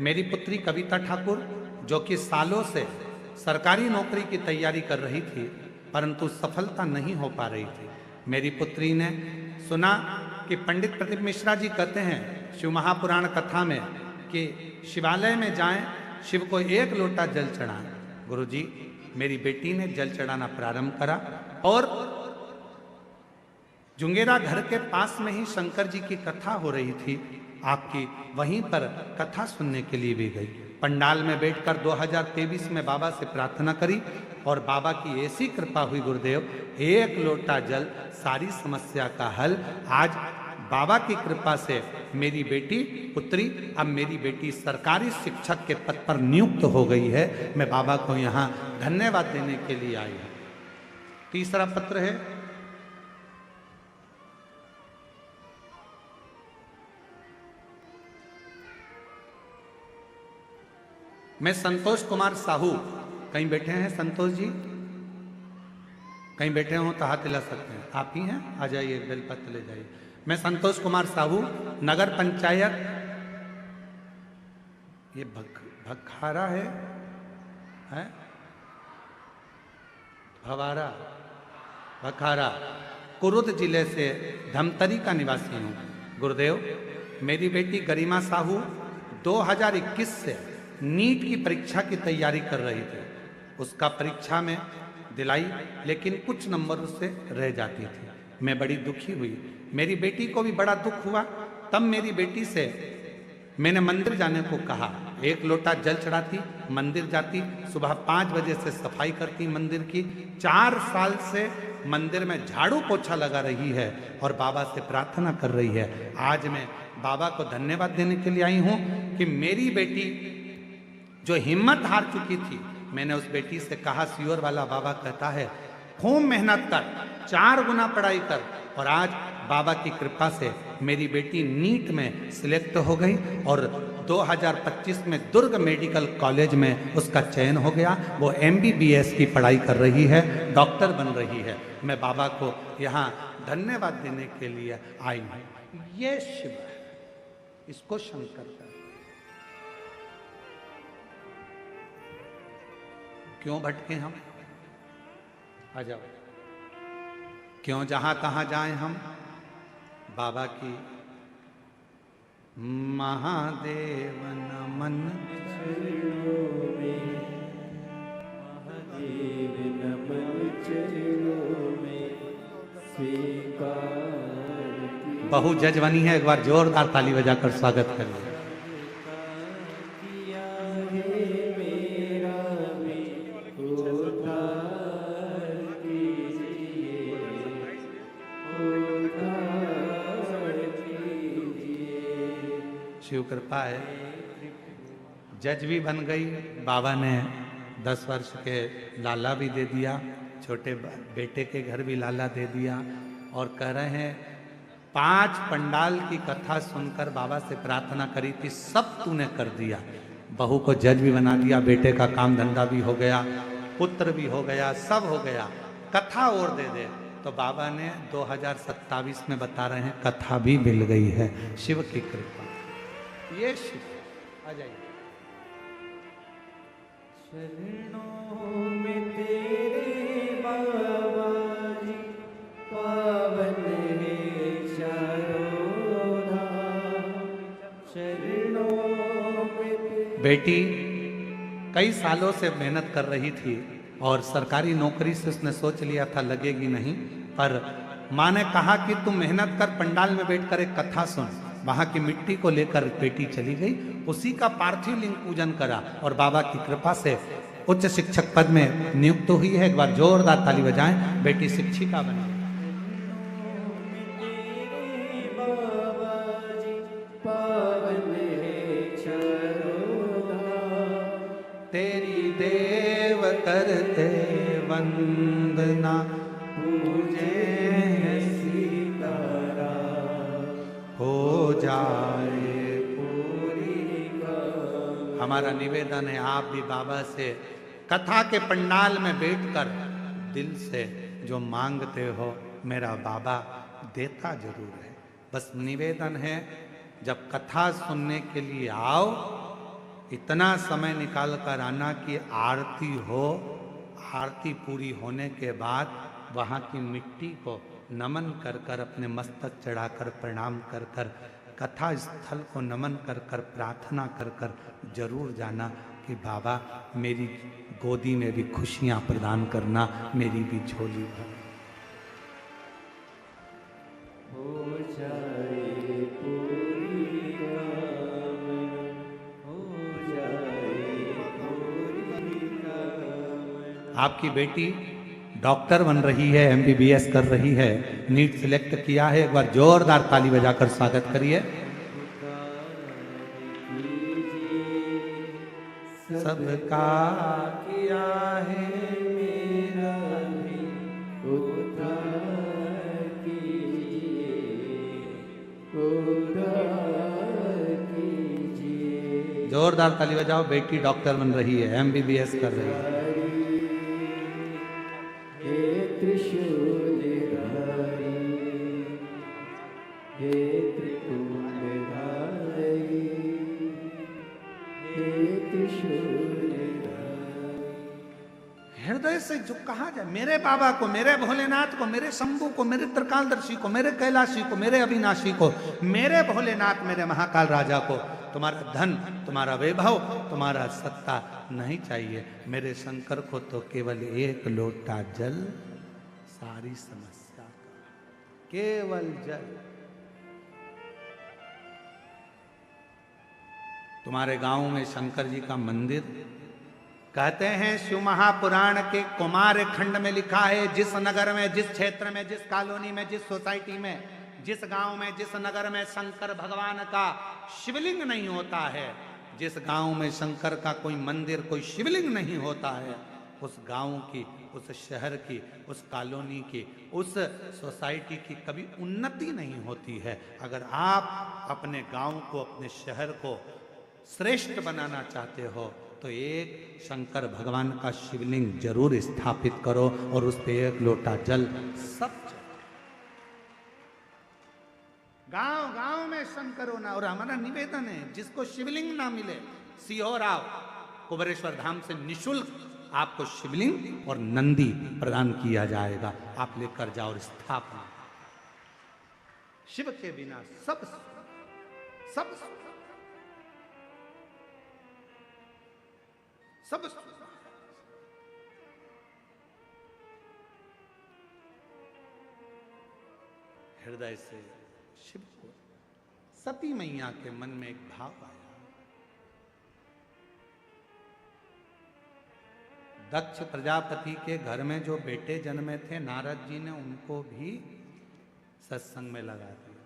मेरी पुत्री कविता ठाकुर, जो कि सालों से सरकारी नौकरी की तैयारी कर रही थी, परंतु सफलता नहीं हो पा रही थी, मेरी पुत्री ने सुना कि पंडित प्रदीप मिश्रा जी कहते हैं शिव महापुराण कथा में कि शिवालय में जाएं, शिव को 1 लोटा जल चढ़ाएं। गुरुजी, मेरी बेटी ने जल चढ़ाना प्रारंभ करा, और जुंगेरा घर के पास में ही शंकर जी की कथा हो रही थी आपकी, वहीं पर कथा सुनने के लिए भी गई। पंडाल में बैठकर 2023 में बाबा से प्रार्थना करी, और बाबा की ऐसी कृपा हुई गुरुदेव, 1 लोटा जल, सारी समस्या का हल। आज बाबा की कृपा से मेरी बेटी पुत्री, अब मेरी बेटी सरकारी शिक्षक के पद पर नियुक्त हो गई है। मैं बाबा को यहाँ धन्यवाद देने के लिए आई हूँ। तीसरा पत्र है, मैं संतोष कुमार साहू, कहीं बैठे हैं संतोष जी? कहीं बैठे हो तो हाथ हिला सकते हैं। आप ही हैं? आ जाइए, बेलपत्र ले जाइए। मैं संतोष कुमार साहू, नगर पंचायत, ये भखारा है? भवारा, भखारा, कुरुद जिले से धमतरी का निवासी हूँ। गुरुदेव, मेरी बेटी गरिमा साहू 2021 से नीट की परीक्षा की तैयारी कर रही थी। उसका परीक्षा में दिलाई, लेकिन कुछ नंबर उससे रह जाती थी। मैं बड़ी दुखी हुई, मेरी बेटी को भी बड़ा दुख हुआ। तब मेरी बेटी से मैंने मंदिर जाने को कहा। 1 लोटा जल चढ़ाती, मंदिर जाती, सुबह 5 बजे से सफाई करती मंदिर की। 4 साल से मंदिर में झाड़ू पोछा लगा रही है और बाबा से प्रार्थना कर रही है। आज मैं बाबा को धन्यवाद देने के लिए आई हूँ कि मेरी बेटी जो हिम्मत हार चुकी थी, मैंने उस बेटी से कहा, सियोर वाला बाबा कहता है खूब मेहनत कर, 4 गुना पढ़ाई कर। और आज बाबा की कृपा से मेरी बेटी नीट में सिलेक्ट हो गई और 2025 में दुर्ग मेडिकल कॉलेज में उसका चयन हो गया। वो MBBS की पढ़ाई कर रही है, डॉक्टर बन रही है। मैं बाबा को यहाँ धन्यवाद देने के लिए आई हूँ। ये शिव है, इसको शंकर का। क्यों भटके हम? आ जाओ। क्यों जहां तहां जाएं हम? बाबा की महादेव नमन चरणों में, महादेव नमन चरणों में स्वीकार किया। बहु जज बनी है, एक बार जोरदार ताली बजाकर स्वागत करिए। शिव कृपा है, जज भी बन गई। बाबा ने 10 वर्ष के लाला भी दे दिया, छोटे बेटे के घर भी लाला दे दिया। और कह रहे हैं 5 पंडाल की कथा सुनकर बाबा से प्रार्थना करी थी, सब तूने कर दिया। बहू को जज भी बना दिया, बेटे का काम धंधा भी हो गया, पुत्र भी हो गया, सब हो गया। कथा और दे दे, तो बाबा ने 2027 में बता रहे हैं कथा भी मिल गई है। शिव की कृपा, ये शिव। आ जाइए। चरणों में तेरे बाबा जी, पावन है चारों धाम। चरणों में बेटी कई सालों से मेहनत कर रही थी और सरकारी नौकरी से उसने सोच लिया था लगेगी नहीं, पर माँ ने कहा कि तुम मेहनत कर, पंडाल में बैठकर एक कथा सुन। वहां की मिट्टी को लेकर बेटी चली गई, उसी का पार्थिव लिंग पूजन करा और बाबा की कृपा से उच्च शिक्षक पद में नियुक्त हुई है। एक बार जोरदार ताली बजाएं, बेटी शिक्षिका बनी। बाबा जी, पावन है चारों धाम। तेरी देव करते वंदना, पूजे हो जाए पूरी काम। हमारा निवेदन है, आप भी बाबा से कथा के पंडाल में बैठकर दिल से जो मांगते हो, मेरा बाबा देता जरूर है। बस निवेदन है, जब कथा सुनने के लिए आओ, इतना समय निकाल कर आना कि आरती हो। आरती पूरी होने के बाद वहाँ की मिट्टी को नमन कर कर, अपने मस्तक चढ़ाकर प्रणाम कर कर, कथा स्थल को नमन कर कर, प्रार्थना कर कर जरूर जाना कि बाबा मेरी गोदी में भी खुशियाँ प्रदान करना, मेरी भी झोली भर। हो जाए पूरी कामना, हो जाए पूरी कामना। आपकी बेटी डॉक्टर बन रही है, MBBS कर रही है। नीट सिलेक्ट किया है। एक बार जोरदार ताली बजाकर स्वागत करिए। सबका किया है मेरा भी उद्धार कीजिए, उद्धार कीजिए। जोरदार ताली बजाओ। बेटी डॉक्टर बन रही है, MBBS कर रही है। हे त्रिशूलधारी, हे त्रिपुंडधारी, हे त्रिशूलधारी। हृदय से जो कहा जाए, मेरे बाबा को, मेरे भोलेनाथ को, मेरे शंभू को, मेरे त्रिकालदर्शी को, मेरे कैलाशी को, मेरे अविनाशी को, मेरे भोलेनाथ, मेरे महाकाल राजा को तुम्हारा धन, तुम्हारा वैभव, तुम्हारा सत्ता नहीं चाहिए। मेरे शंकर को तो केवल एक लोटा जल सारी समस्या का, केवल जल। तुम्हारे गांव में शंकर जी का मंदिर, कहते हैं शिव महापुराण के कुमार खंड में लिखा है, जिस नगर में, जिस क्षेत्र में, जिस कॉलोनी में, जिस सोसाइटी में, जिस गांव में, जिस नगर में शंकर भगवान का शिवलिंग नहीं होता है, जिस गांव में शंकर का कोई मंदिर, कोई शिवलिंग नहीं होता है, उस गांव की, उस शहर की, उस कॉलोनी की, उस सोसाइटी की कभी उन्नति नहीं होती है। अगर आप अपने गांव को, अपने शहर को श्रेष्ठ बनाना चाहते हो तो एक शंकर भगवान का शिवलिंग जरूर स्थापित करो और उस पे एक लोटा जल सब गांव गांव में शंकर होना। और हमारा निवेदन है, जिसको शिवलिंग ना मिले, सिहोराव कुबेरेश्वर धाम से निशुल्क आपको शिवलिंग और नंदी प्रदान किया जाएगा। आप लेकर जाओ और स्थापना। शिव के बिना सब सब सब हृदय से शिव को, सती मैया के मन में एक भाव आया। दक्ष प्रजापति के घर में जो बेटे जन्मे थे, नारद जी ने उनको भी सत्संग में लगा दिया,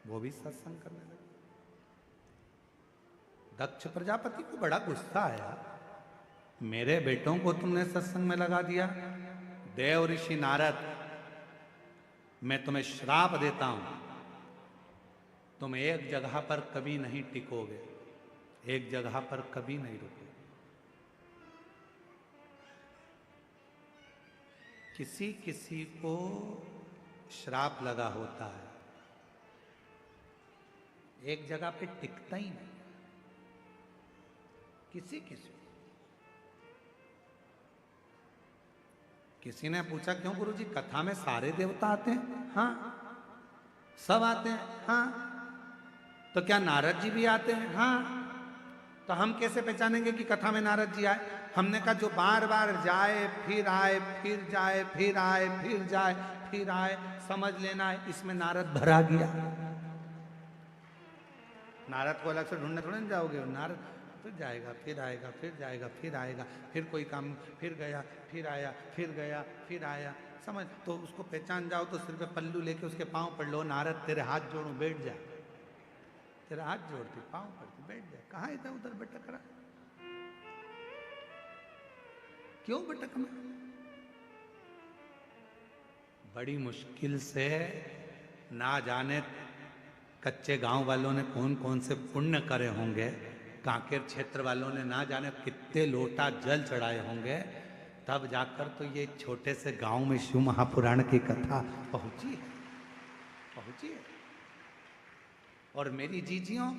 वो भी सत्संग करने लगे। दक्ष प्रजापति को बड़ा गुस्सा आया, मेरे बेटों को तुमने सत्संग में लगा दिया। देव ऋषि नारद, मैं तुम्हें श्राप देता हूं, तुम एक जगह पर कभी नहीं टिकोगे, एक जगह पर कभी नहीं रुकोगे। किसी किसी को श्राप लगा होता है, एक जगह पे टिकता ही नहीं। किसी ने पूछा, क्यों गुरुजी, कथा में सारे देवता आते हैं? हाँ, सब आते हैं। हाँ, तो क्या नारद जी भी आते हैं? हाँ, तो हम कैसे पहचानेंगे कि कथा में नारद जी आए? हमने कहा, जो बार बार जाए फिर आए, फिर जाए फिर आए, फिर जाए फिर आए, समझ लेना है इसमें नारद भरा गया। नारद को अलग से ढूंढने थोड़े जाओगे, नारद फिर जाएगा, फिर आएगा, फिर जाएगा, फिर आएगा, फिर कोई काम, फिर गया, फिर आया, फिर गया, फिर आया। समझ, तो उसको पहचान जाओ तो सिर पे पल्लू लेके उसके पांव पड़ लो, नारद तेरे हाथ जोड़ूं, बैठ जा। तेरा हाथ जोड़ती, पांव पड़ती, बैठ जा। कहाँ इधर उधर भटक रहा, क्यों भटकना? बड़ी मुश्किल से, ना जाने कच्चे गांव वालों ने कौन कौन से पुण्य करे होंगे, कांकेर क्षेत्र वालों ने ना जाने कितने लोटा जल चढ़ाए होंगे, तब जाकर तो ये छोटे से गांव में शिव महापुराण की कथा पहुंची है। और मेरी जीजियों,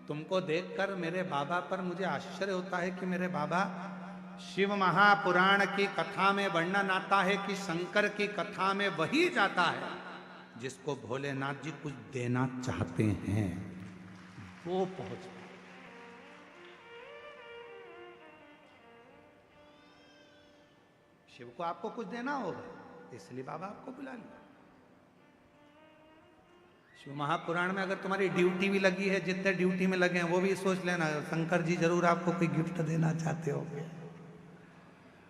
तुमको देखकर मेरे बाबा पर मुझे आश्चर्य होता है कि मेरे बाबा, शिव महापुराण की कथा में वर्णन आता है कि शंकर की कथा में वही जाता है जिसको भोलेनाथ जी कुछ देना चाहते हैं, वो पहुंच। शिव को आपको कुछ देना होगा, इसलिए बाबा आपको बुला लिया। शिव महापुराण में अगर तुम्हारी ड्यूटी भी लगी है, जितने ड्यूटी में लगे हैं वो भी सोच लेना, शंकर जी जरूर आपको कोई गिफ्ट देना चाहते होंगे।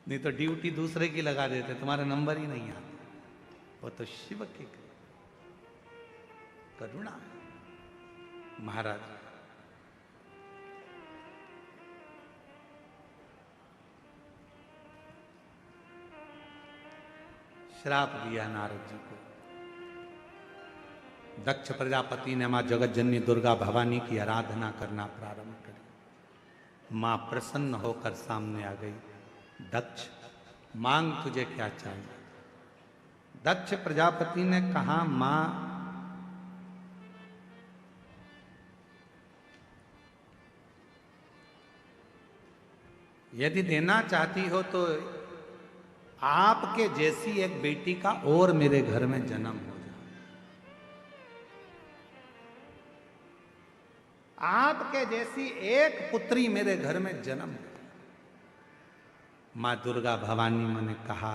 नहीं तो ड्यूटी दूसरे की लगा देते, तुम्हारा नंबर ही नहीं आता। वो तो शिव की करुणा है। महाराज श्राप दिया नारद जी को। दक्ष प्रजापति ने मां जगतजननी दुर्गा भवानी की आराधना करना प्रारंभ करी। मां प्रसन्न होकर सामने आ गई। दक्ष, मांग तुझे क्या चाहिए? दक्ष प्रजापति ने कहा, मां यदि देना चाहती हो तो आपके जैसी एक बेटी का और मेरे घर में जन्म हो जाए। आपके जैसी एक पुत्री मेरे घर में जन्म हो। मां दुर्गा भवानी ने कहा,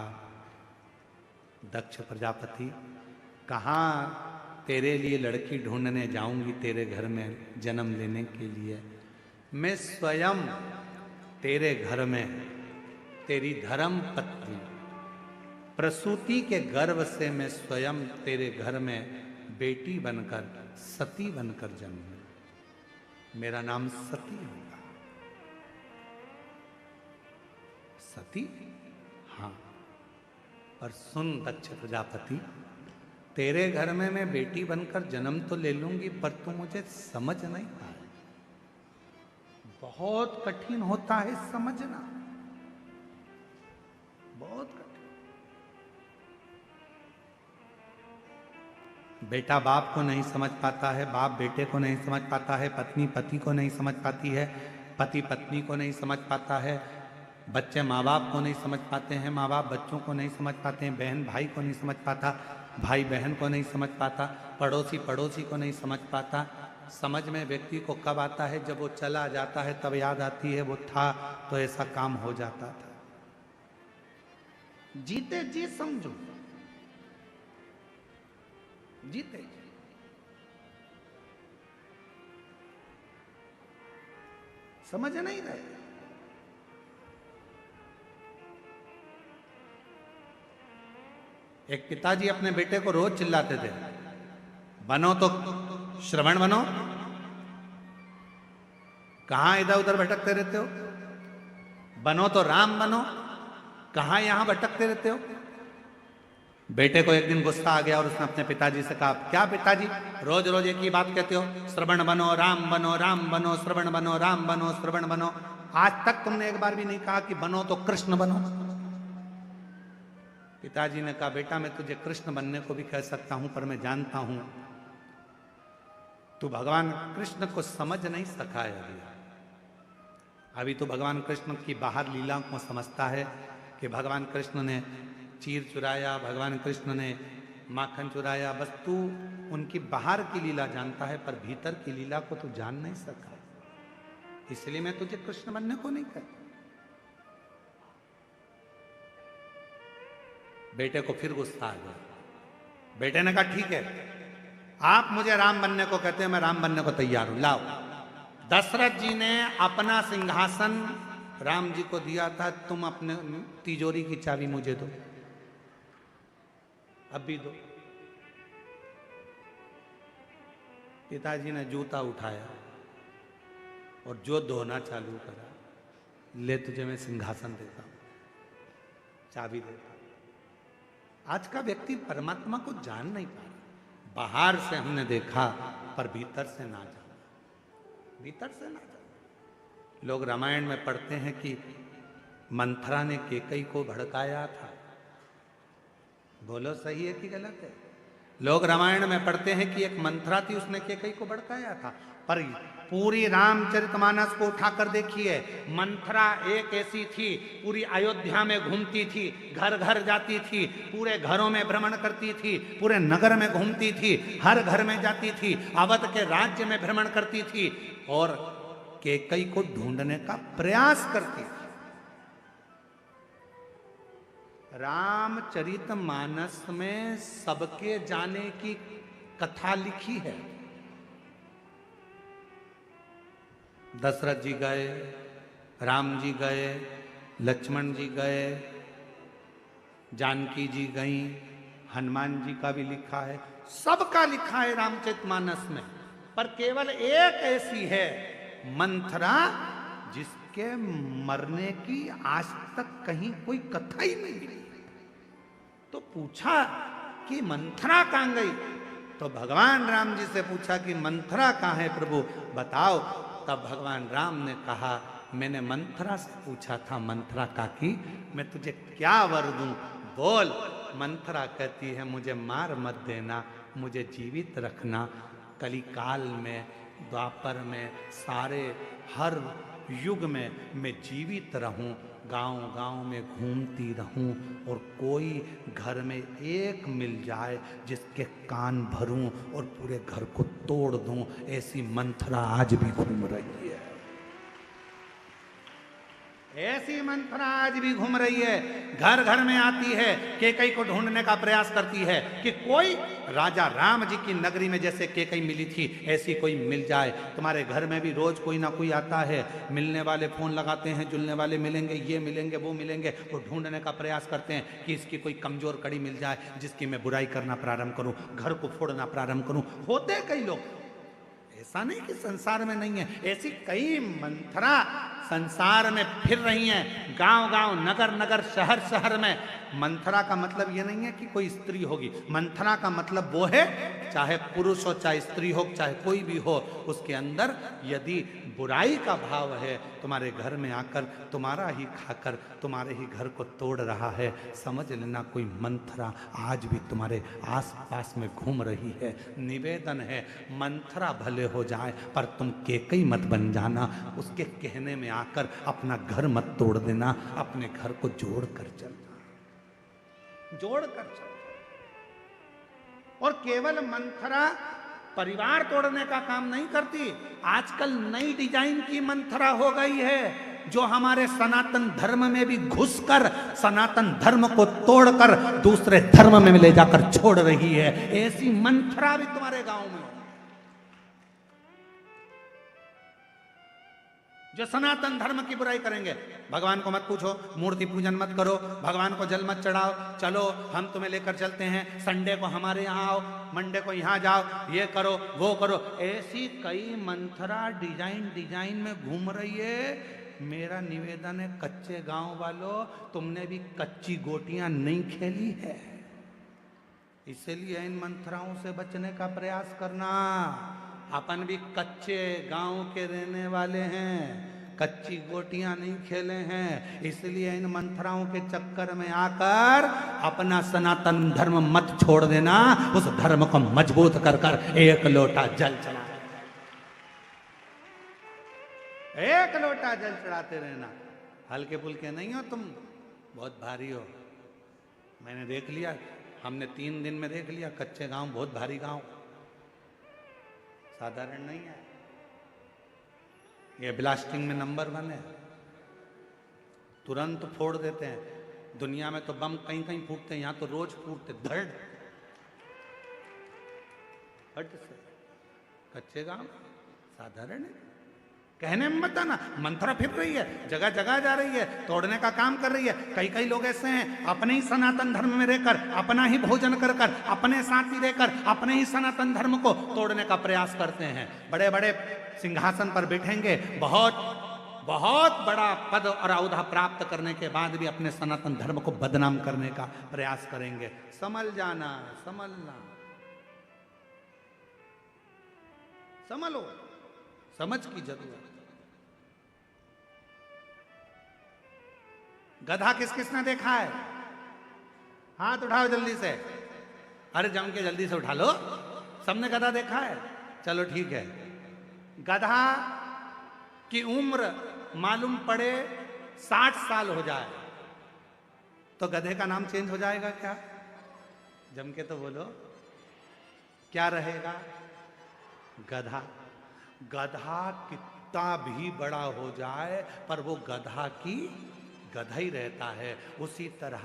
दक्ष प्रजापति, कहाँ तेरे लिए लड़की ढूंढने जाऊंगी तेरे घर में जन्म लेने के लिए। मैं स्वयं तेरे घर में तेरी धर्म पत्नी प्रसूति के गर्भ से मैं स्वयं तेरे घर में बेटी बनकर, सती बनकर जन्म। मेरा नाम सती होगा। सती? हाँ। पर सुन दक्ष प्रजापति, तेरे घर में मैं बेटी बनकर जन्म तो ले लूंगी, पर तू मुझे समझ नहीं पाए। बहुत कठिन होता है समझना, बहुत कठिन। बेटा बाप को नहीं समझ पाता है, बाप बेटे को नहीं समझ पाता है, पत्नी पति को नहीं समझ पाती है, पति पत्नी को नहीं समझ पाता है, बच्चे माँ बाप को नहीं समझ पाते हैं, माँ बाप बच्चों को नहीं समझ पाते हैं, बहन भाई को नहीं समझ पाता, भाई बहन को नहीं समझ पाता, पड़ोसी पड़ोसी को नहीं समझ पाता। समझ में व्यक्ति को कब आता है? जब वो चला जाता है तब याद आती है, वो था तो ऐसा काम हो जाता था। जीते जी समझो, जीते जी। समझ नहीं रहे। एक पिताजी अपने बेटे को रोज चिल्लाते थे, बनो तो श्रवण बनो, कहां इधर उधर भटकते रहते हो, बनो तो राम बनो, कहां यहां भटकते रहते हो। बेटे को एक दिन गुस्सा आ गया और उसने अपने पिताजी से कहा, क्या पिताजी रोज रोज एक ही बात कहते हो, श्रवण बनो राम बनो, राम बनो श्रवण बनो, राम बनो श्रवण बनो। आज तक तुमने एक बार भी नहीं कहा कि बनो तो कृष्ण बनो। पिताजी ने कहा, बेटा मैं तुझे कृष्ण बनने को भी कह सकता हूं, पर मैं जानता हूं तू भगवान कृष्ण को समझ नहीं सका है। अभी तो भगवान कृष्ण की बाहर लीला को समझता है कि भगवान कृष्ण ने चीर चुराया, भगवान कृष्ण ने माखन चुराया, बस तू उनकी बाहर की लीला जानता है, पर भीतर की लीला को तू जान नहीं सका। इसलिए मैं तुझे कृष्ण बनने को नहीं कहता। बेटे को फिर गुस्सा आ गया। बेटे ने कहा, ठीक है आप मुझे राम बनने को कहते हैं, मैं राम बनने को तैयार हूं, लाओ। दशरथ जी ने अपना सिंहासन राम जी को दिया था, तुम अपने तिजोरी की चाबी मुझे दो, अब भी दो। पिताजी ने जूता उठाया और जो धोना चालू करा, ले तुझे मैं सिंहासन देता हूं, चाबी देता हूं। आज का व्यक्ति परमात्मा को जान नहीं पा रहा। बाहर से हमने देखा, पर भीतर से ना जाना, भीतर से ना जाना। लोग रामायण में पढ़ते हैं कि मंथरा ने केकई को भड़काया था। बोलो सही है कि गलत है? लोग रामायण में पढ़ते हैं कि एक मंथरा थी, उसने केकई को भड़काया था, पर पूरी रामचरितमानस को उठाकर देखिए, मंथरा एक ऐसी थी, पूरी अयोध्या में घूमती थी, घर घर जाती थी, पूरे घरों में भ्रमण करती थी, पूरे नगर में घूमती थी, हर घर में जाती थी, अवध के राज्य में भ्रमण करती थी और केकई को ढूंढने का प्रयास करती थी। रामचरितमानस में सबके जाने की कथा लिखी है। दशरथ जी गए, राम जी गए, लक्ष्मण जी गए, जानकी जी गईं, हनुमान जी का भी लिखा है, सबका लिखा है रामचरितमानस में, पर केवल एक ऐसी है मंथरा जिसके मरने की आज तक कहीं कोई कथा ही नहीं मिली। तो पूछा कि मंथरा कहां गई? तो भगवान राम जी से पूछा कि मंथरा कहां है प्रभु, बताओ। तब भगवान राम ने कहा, मैंने मंथरा से पूछा था, मंथरा काकी मैं तुझे क्या वर दूं, बोल। मंथरा कहती है, मुझे मार मत देना, मुझे जीवित रखना, कलिकाल में, द्वापर में, सारे हर युग में मैं जीवित रहूं, गांव गांव में घूमती रहूं, और कोई घर में एक मिल जाए जिसके कान भरूं और पूरे घर को तोड़ दूं, ऐसी मंथरा आज भी घूम रही है। ऐसी मंथरा आज भी घूम रही है, घर घर में आती है, केकई को ढूंढने का प्रयास करती है कि कोई राजा राम जी की नगरी में जैसे केकई मिली थी ऐसी कोई मिल जाए। तुम्हारे घर में भी रोज कोई ना कोई आता है, मिलने वाले फोन लगाते हैं, जुलने वाले मिलेंगे, ये मिलेंगे वो मिलेंगे, वो ढूंढने का प्रयास करते हैं कि इसकी कोई कमजोर कड़ी मिल जाए जिसकी मैं बुराई करना प्रारंभ करूं, घर को फोड़ना प्रारंभ करूं। होते कई लोग, ऐसा नहीं कि संसार में नहीं है, ऐसी कई मंथरा संसार में फिर रही हैं, गांव गांव, नगर नगर, शहर शहर में। मंथरा का मतलब ये नहीं है कि कोई स्त्री होगी, मंथरा का मतलब वो है चाहे पुरुष हो, चाहे स्त्री हो, चाहे कोई भी हो, उसके अंदर यदि बुराई का भाव है, तुम्हारे घर में आकर तुम्हारा ही खाकर तुम्हारे ही घर को तोड़ रहा है, समझ लेना कोई मंथरा आज भी तुम्हारे आसपास में घूम रही है। निवेदन है, मंथरा भले हो जाए पर तुम केकई मत बन जाना, उसके कहने में आकर अपना घर मत तोड़ देना, अपने घर को जोड़ कर चलना, जोड़ कर चलना। और केवल मंथरा परिवार तोड़ने का काम नहीं करती, आजकल नई डिजाइन की मंथरा हो गई है जो हमारे सनातन धर्म में भी घुसकर सनातन धर्म को तोड़कर दूसरे धर्म में ले जाकर छोड़ रही है। ऐसी मंथरा भी तुम्हारे गांव में जो सनातन धर्म की बुराई करेंगे। भगवान को मत पूछो, मूर्ति पूजन मत करो, भगवान को जल मत चढ़ाओ, चलो हम तुम्हें लेकर चलते हैं, संडे को हमारे यहाँ आओ, मंडे को यहाँ जाओ, ये करो वो करो। ऐसी कई मंथरा डिजाइन में घूम रही है। मेरा निवेदन है, कच्चे गांव वालों, तुमने भी कच्ची गोटियां नहीं खेली है, इसलिए इन मंथराओं से बचने का प्रयास करना। अपन भी कच्चे गांव के रहने वाले हैं, कच्ची गोटियां नहीं खेले हैं, इसलिए इन मंथराओं के चक्कर में आकर अपना सनातन धर्म मत छोड़ देना, उस धर्म को मजबूत कर कर एक लोटा जल चढ़ा, एक लोटा जल चढ़ाते रहना। हल्के फुल्के नहीं हो तुम, बहुत भारी हो। मैंने देख लिया, हमने 3 दिन में देख लिया, कच्चे गांव बहुत भारी गांव, साधारण नहीं है। ये ब्लास्टिंग में नंबर 1 है, तुरंत फोड़ देते हैं। दुनिया में तो बम कहीं कहीं फूटते हैं, यहां तो रोज फूटते, धड़ फट से। कच्चे गांव साधारण है, कहने में मत आना। मंथरा फिर रही है, जगह जगह जा रही है, तोड़ने का काम कर रही है। कई लोग ऐसे हैं, अपने ही सनातन धर्म में रहकर, अपना ही भोजन कर कर, अपने साथ ही रहकर, अपने ही सनातन धर्म को तोड़ने का प्रयास करते हैं। बड़े बड़े सिंहासन पर बैठेंगे, बहुत बड़ा पद और औहदा प्राप्त करने के बाद भी अपने सनातन धर्म को बदनाम करने का प्रयास करेंगे। समझ जाना, समझना, समझो, समझ की जरूरत। गधा किस किसने देखा है? हाथ उठाओ जल्दी से। अरे जम के जल्दी से उठा लो, सबने गधा देखा है? चलो ठीक है। गधा की उम्र मालूम पड़े 60 साल हो जाए तो गधे का नाम चेंज हो जाएगा क्या? जम के तो बोलो, क्या रहेगा? गधा। गधा कितना भी बड़ा हो जाए पर वो गधा की गधा ही रहता है। उसी तरह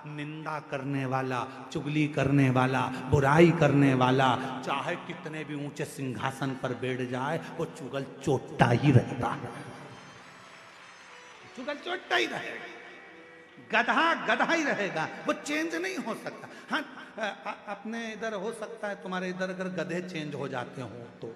निंदा करने वाला, चुगली करने वाला, बुराई करने वाला चाहे कितने भी ऊंचे सिंहासन पर बैठ जाए, वो चुगल चोटा ही रहता है, चुगल चोटा ही रहेगा। गधा गधा ही रहेगा, वो चेंज नहीं हो सकता। हाँ, अपने इधर हो सकता है, तुम्हारे इधर अगर गधे चेंज हो जाते हो तो,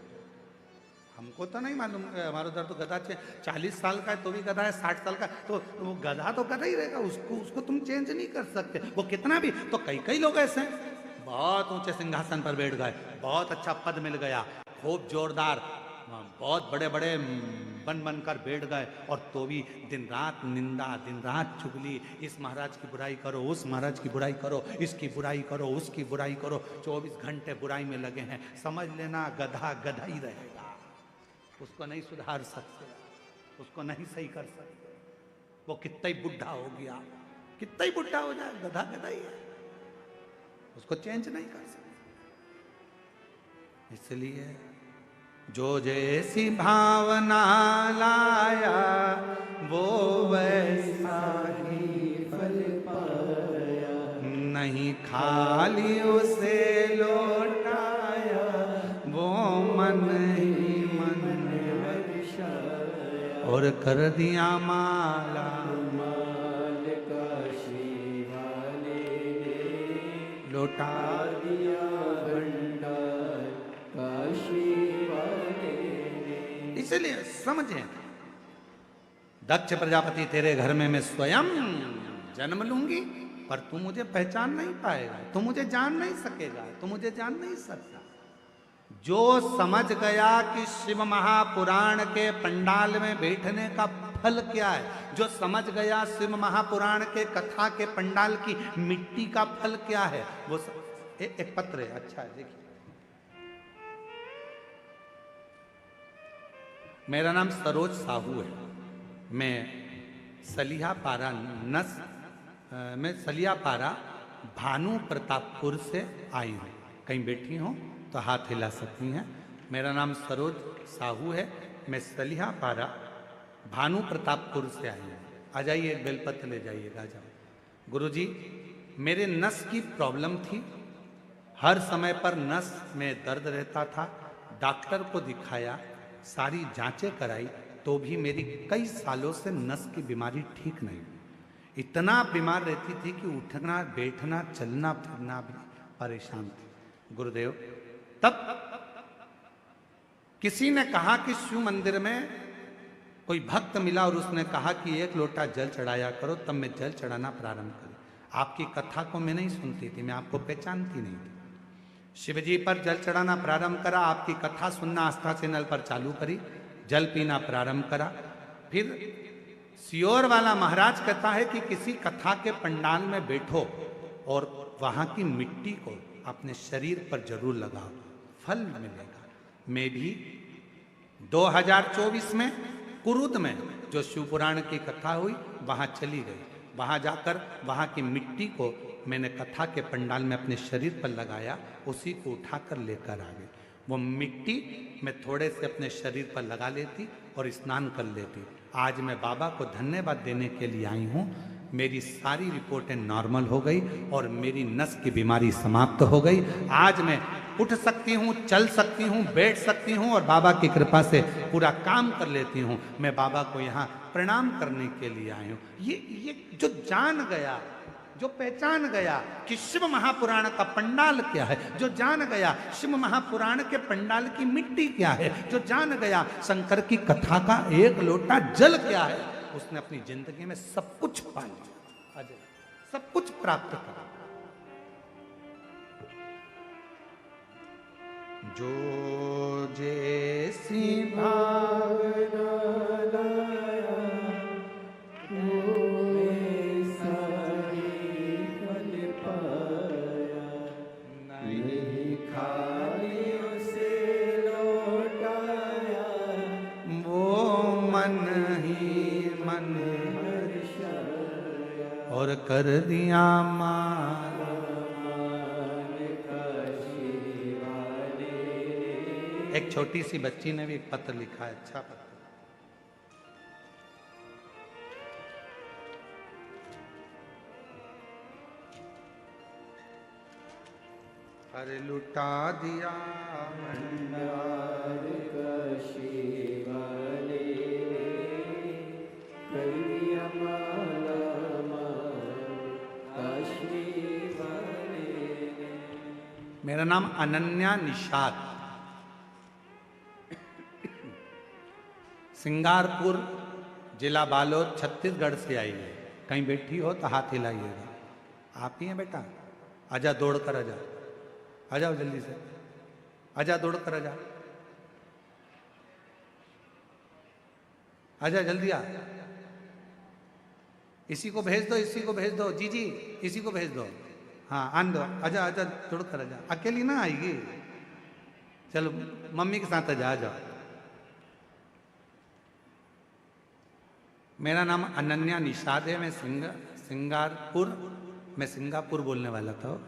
हमको तो नहीं मालूम। हमारे उधर तो गधा 40 साल का है तो भी गधा है, 60 साल का, तो वो गधा तो गधा ही रहेगा, उसको तुम चेंज नहीं कर सकते। वो कितना भी, तो कई लोग ऐसे हैं, बहुत ऊंचे सिंहासन पर बैठ गए, बहुत अच्छा पद मिल गया, खूब जोरदार, बहुत बड़े बड़े बनकर बैठ गए, और तो भी दिन रात निंदा, दिन रात चुगली, इस महाराज की बुराई करो, उस महाराज की बुराई करो, इसकी बुराई करो, उसकी बुराई करो, 24 घंटे बुराई में लगे हैं। समझ लेना गधा गधा ही रहेगा, उसको नहीं सुधार सकते, उसको नहीं सही कर सकते। वो कितना ही बुढ़ा हो गया, कितना ही बुढ़ा हो जाए, गधा गधा ही है, उसको चेंज नहीं कर सकते। इसलिए जो जैसी भावना लाया वो वैसा ही फल पाया, नहीं खाली उसे लौटाया, वो मन ही मन हर्षाया, और कर दिया माला माल काशी वाले ने लौटा दिया भंडार काशी वाले ने। इसलिए समझे, दक्ष प्रजापति तेरे घर में मैं स्वयं जन्म लूंगी, पर तू मुझे पहचान नहीं पाएगा, तू मुझे जान नहीं सकेगा, तू मुझे जान नहीं सकता। जो समझ गया कि शिव महापुराण के पंडाल में बैठने का फल क्या है, जो समझ गया शिव महापुराण के कथा के पंडाल की मिट्टी का फल क्या है, वो एक पत्र है, अच्छा है, देखिए। मेरा नाम सरोज साहू है, मैं सलियापारा मैं सलियापारा भानु प्रतापपुर से आई हूँ। कहीं बैठी हूँ तो हाथ हिला सकती हैं। मेरा नाम सरोज साहू है, मैं सलियापारा भानु प्रतापपुर से आई हूँ। आ जाइए, एक बेलपत्र ले जाइएगा, आ जाओ। गुरुजी, मेरे नस की प्रॉब्लम थी, हर समय पर नस में दर्द रहता था, डॉक्टर को दिखाया, सारी जांचें कराई, तो भी मेरी कई सालों से नस की बीमारी ठीक नहीं हुई। इतना बीमार रहती थी कि उठना बैठना चलना फिरना भी परेशान थी। गुरुदेव, तब किसी ने कहा कि शिव मंदिर में कोई भक्त मिला और उसने कहा कि 1 लोटा जल चढ़ाया करो, तब मैं जल चढ़ाना प्रारंभ करी। आपकी कथा को मैं नहीं सुनती थी, मैं आपको पहचानती नहीं थी। शिवजी पर जल चढ़ाना प्रारंभ करा, आपकी कथा सुनना आस्था चैनल पर चालू करी, जल पीना प्रारंभ करा। फिर सियोर वाला महाराज कहता है कि किसी कथा के पंडाल में बैठो और वहां की मिट्टी को अपने शरीर पर जरूर लगाओ, फल मिलेगा। मैं भी 2024 में कुरुद में जो शिवपुराण की कथा हुई वहां चली गई, वहां जाकर वहां की मिट्टी को मैंने कथा के पंडाल में अपने शरीर पर लगाया, उसी को उठाकर लेकर आ गई। वो मिट्टी मैं थोड़े से अपने शरीर पर लगा लेती और स्नान कर लेती। आज मैं बाबा को धन्यवाद देने के लिए आई हूँ। मेरी सारी रिपोर्टें नॉर्मल हो गई और मेरी नस की बीमारी समाप्त हो गई। आज मैं उठ सकती हूँ, चल सकती हूँ, बैठ सकती हूँ और बाबा की कृपा से पूरा काम कर लेती हूँ। मैं बाबा को यहाँ प्रणाम करने के लिए आई हूँ। ये जो जान गया, जो पहचान गया कि शिव महापुराण का पंडाल क्या है, जो जान गया शिव महापुराण के पंडाल की मिट्टी क्या है, जो जान गया शंकर की कथा का 1 लोटा जल क्या है, उसने अपनी जिंदगी में सब कुछ पा लिया, सब कुछ प्राप्त करा। जो जैसी भावना लाया नहीं खाली उसे लौटाया, वो मन ही मन हर्षाया, और कर दिया माला। एक छोटी सी बच्ची ने भी एक पत्र लिखा है, अच्छा पत्र। अरे लुटा दिया भंडार काशी वाले, कर दिया माला माल मेरा नाम अनन्या निषाद, सिंगारपुर जिला बालोद छत्तीसगढ़ से आई है। कहीं बैठी हो तो हाथ हिलाइएगा। आप ही हैं बेटा? आजा, दौड़ कर आजा, आ जाओ जल्दी से, आजा दौड़ कर आजा, आजा जल्दी आ। इसी को भेज दो, इसी को भेज दो, जी जी इसी को भेज दो। हाँ आन दो, आजा आजा दौड़ कर आजा। अकेली ना आएगी, चलो मम्मी के साथ आजा, आ जाओ। मेरा नाम अनन्या निषाद है। मैं सिंगापुर बोलने वाला था।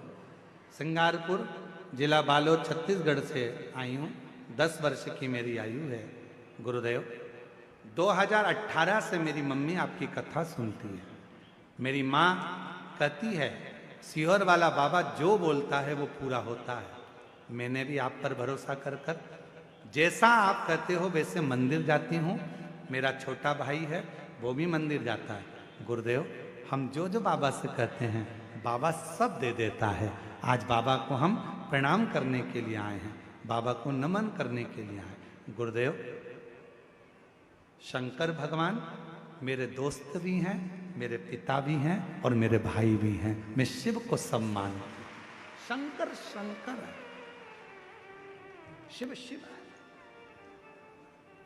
सिंगारपुर जिला बालोद छत्तीसगढ़ से आई हूँ। 10 वर्ष की मेरी आयु है गुरुदेव। 2018 से मेरी मम्मी आपकी कथा सुनती है। मेरी माँ कहती है सीहोर वाला बाबा जो बोलता है वो पूरा होता है। मैंने भी आप पर भरोसा कर कर जैसा आप कहते हो वैसे मंदिर जाती हूँ। मेरा छोटा भाई है, वो भी मंदिर जाता है। गुरुदेव, हम जो जो बाबा से कहते हैं बाबा सब दे देता है। आज बाबा को हम प्रणाम करने के लिए आए हैं, बाबा को नमन करने के लिए आए। गुरुदेव, शंकर भगवान मेरे दोस्त भी हैं, मेरे पिता भी हैं और मेरे भाई भी हैं। मैं शिव को सम्मान, शंकर शंकर है, शिव शिव है।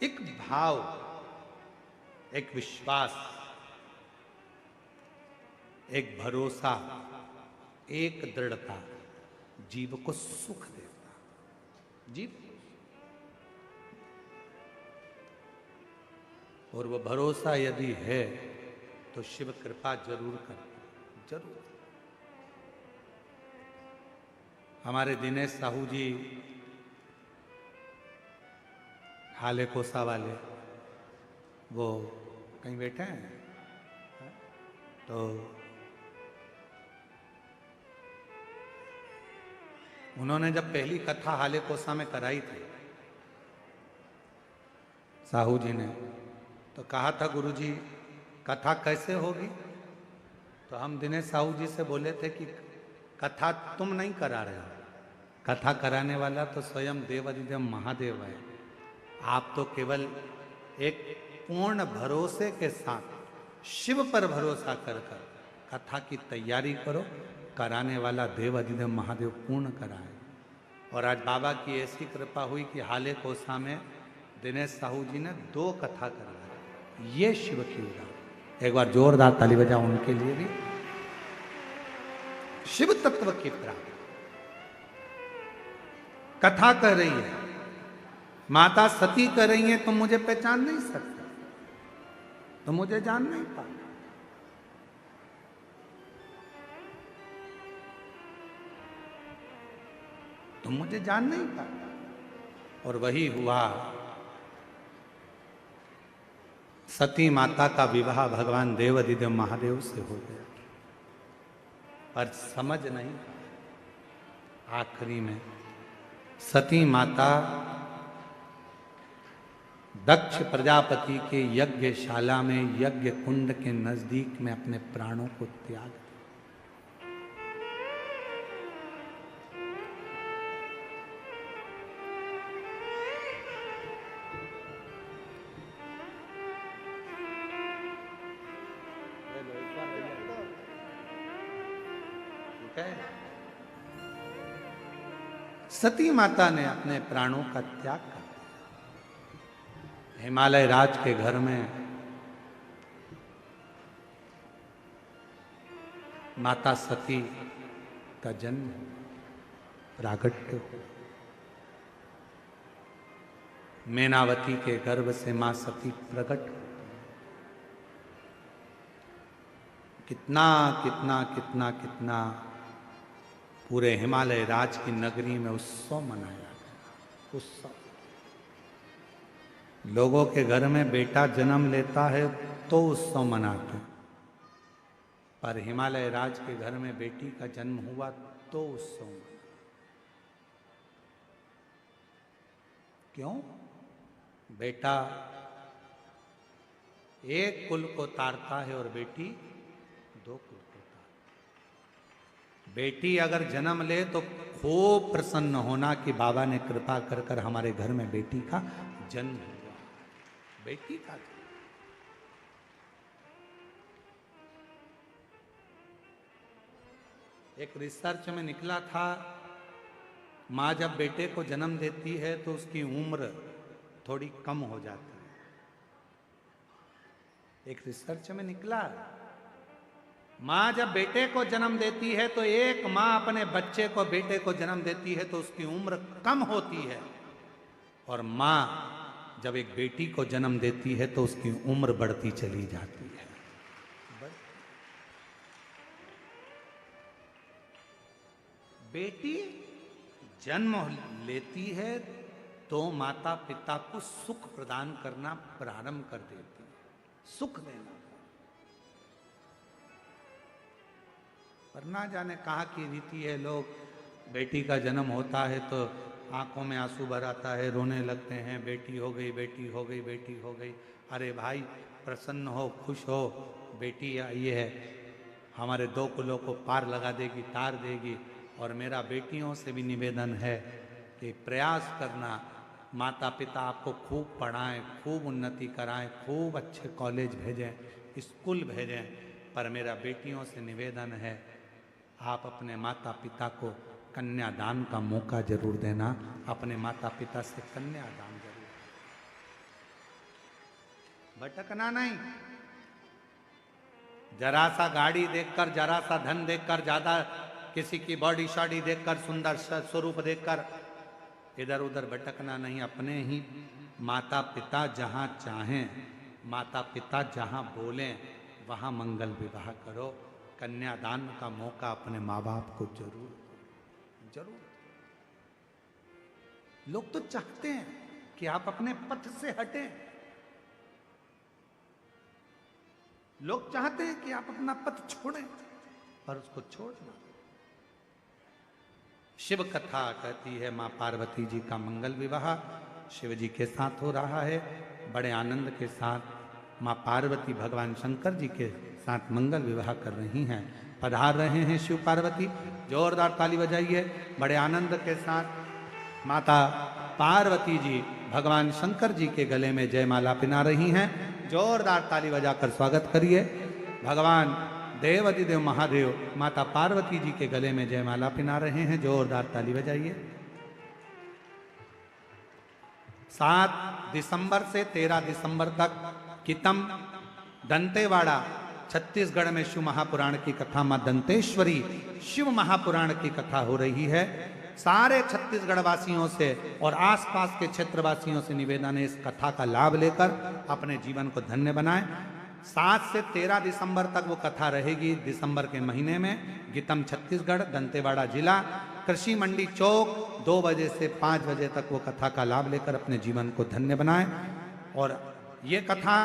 एक भाव, एक विश्वास, एक भरोसा, एक दृढ़ता जीव को सुख देता। जीव और वो भरोसा यदि है तो शिव कृपा जरूर करते, जरूर। हमारे दिनेश साहू जी हाले कोसा वाले, वो कहीं बैठे हैं, तो उन्होंने जब पहली कथा हाले कोसा में कराई थी साहू जी ने, तो कहा था गुरुजी कथा कैसे होगी? तो हम दिनेश साहू जी से बोले थे कि कथा तुम नहीं करा रहे हो, कथा कराने वाला तो स्वयं देवाधिदेव महादेव है। आप तो केवल एक पूर्ण भरोसे के साथ शिव पर भरोसा कर कर कथा की तैयारी करो। कराने वाला देवाधिदेव महादेव पूर्ण कराए। और आज बाबा की ऐसी कृपा हुई कि हाले कोसा में दिनेश साहू जी ने 2 कथा करवाई। ये शिव की उदाहरण। एक बार जोरदार ताली बजाओ उनके लिए भी। शिव तत्व की प्राप्ति कथा कर रही है, माता सती कर रही है। तुम मुझे पहचान नहीं सकते, तुम मुझे जान नहीं पाते। तुम मुझे जान नहीं पाते। और वही हुआ, सती माता का विवाह भगवान देवाधिदेव महादेव से हो गया। पर समझ नहीं, आखिरी में सती माता दक्ष प्रजापति के यज्ञशाला में, यज्ञ कुंड के नजदीक में अपने प्राणों को त्याग दिया। सती माता ने अपने प्राणों का त्याग कर दिया। हिमालय राज के घर में माता सती का जन्म, प्रागट्य हो। मैनावती के गर्भ से मां सती प्रकट हो। कितना कितना कितना कितना पूरे हिमालय राज की नगरी में उत्सव मनाया गया। उत्सव, लोगों के घर में बेटा जन्म लेता है तो उत्सव मनाते हैं, पर हिमालय राज के घर में बेटी का जन्म हुआ तो उत्सव मनाते। क्यों? बेटा एक कुल को तारता है और बेटी 2 कुल को तारती। बेटी अगर जन्म ले तो खूब प्रसन्न होना कि बाबा ने कृपा कर कर हमारे घर में बेटी का जन्म हुआ। बेटी का जन्म। एक रिसर्च में निकला था, माँ जब बेटे को जन्म देती है तो उसकी उम्र थोड़ी कम हो जाती है। एक रिसर्च में निकला, माँ जब बेटे को जन्म देती है तो एक माँ अपने बच्चे को, बेटे को जन्म देती है तो उसकी उम्र कम होती है, और माँ जब एक बेटी को जन्म देती है तो उसकी उम्र बढ़ती चली जाती है। बेटी जन्म लेती है तो माता पिता को सुख प्रदान करना प्रारंभ कर देती है, सुख देना। पर ना जाने कहाँ की रीति है, लोग बेटी का जन्म होता है तो आंखों में आंसू भर आता है, रोने लगते हैं, बेटी हो गई, बेटी हो गई, बेटी हो गई। अरे भाई प्रसन्न हो, खुश हो, बेटी आई है, हमारे दो कुलों को पार लगा देगी, तार देगी। और मेरा बेटियों से भी निवेदन है कि प्रयास करना, माता पिता आपको खूब पढ़ाएं, खूब उन्नति कराएं, खूब अच्छे कॉलेज भेजें, स्कूल भेजें, पर मेरा बेटियों से निवेदन है आप अपने माता पिता को कन्यादान का मौका जरूर देना। अपने माता पिता से कन्यादान जरूर, भटकना नहीं। जरा सा गाड़ी देखकर, जरा सा धन देखकर, ज्यादा किसी की बॉडी शॉडी देखकर, सुंदर स्वरूप देखकर इधर उधर भटकना नहीं। अपने ही माता पिता जहाँ चाहें, माता पिता जहाँ बोलें, वहाँ मंगल विवाह करो। कन्यादान का मौका अपने माँ बाप को जरूर जरूर। लोग तो चाहते हैं कि आप अपने पथ से हटें, लोग चाहते हैं कि आप अपना पथ छोड़ें, पर उसको छोड़ना। शिव कथा कहती है मां पार्वती जी का मंगल विवाह शिव जी के साथ हो रहा है। बड़े आनंद के साथ मां पार्वती भगवान शंकर जी के साथ मंगल विवाह कर रही हैं। पधार रहे हैं शिव पार्वती, जोरदार ताली बजाइए। बड़े आनंद के साथ माता पार्वती जी भगवान शंकर जी के गले में जयमाला पिना रही हैं। जोरदार ताली बजाकर स्वागत करिए। भगवान देवाधिदेव महादेव माता पार्वती जी के गले में जयमाला पिना रहे हैं। जोरदार ताली बजाइए। 7 दिसंबर से 13 दिसंबर तक कितम दंतेवाड़ा छत्तीसगढ़ में शिव महापुराण की कथा, मां दंतेश्वरी शिव महापुराण की कथा हो रही है। सारे छत्तीसगढ़ वासियों से और आसपास के क्षेत्रवासियों से निवेदन है इस कथा का लाभ लेकर अपने जीवन को धन्य बनाएं। 7 से 13 दिसंबर तक वो कथा रहेगी। दिसंबर के महीने में गीतम छत्तीसगढ़, दंतेवाड़ा जिला, कृषि मंडी चौक 2 बजे से 5 बजे तक वो कथा का लाभ लेकर अपने जीवन को धन्य बनाएं। और ये कथा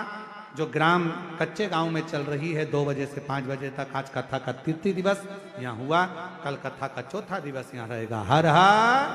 जो ग्राम कच्चे गांव में चल रही है 2 बजे से 5 बजे तक, आज कथा का तृतीय दिवस यहाँ हुआ, कल कथा का चौथा दिवस यहाँ रहेगा। हर हर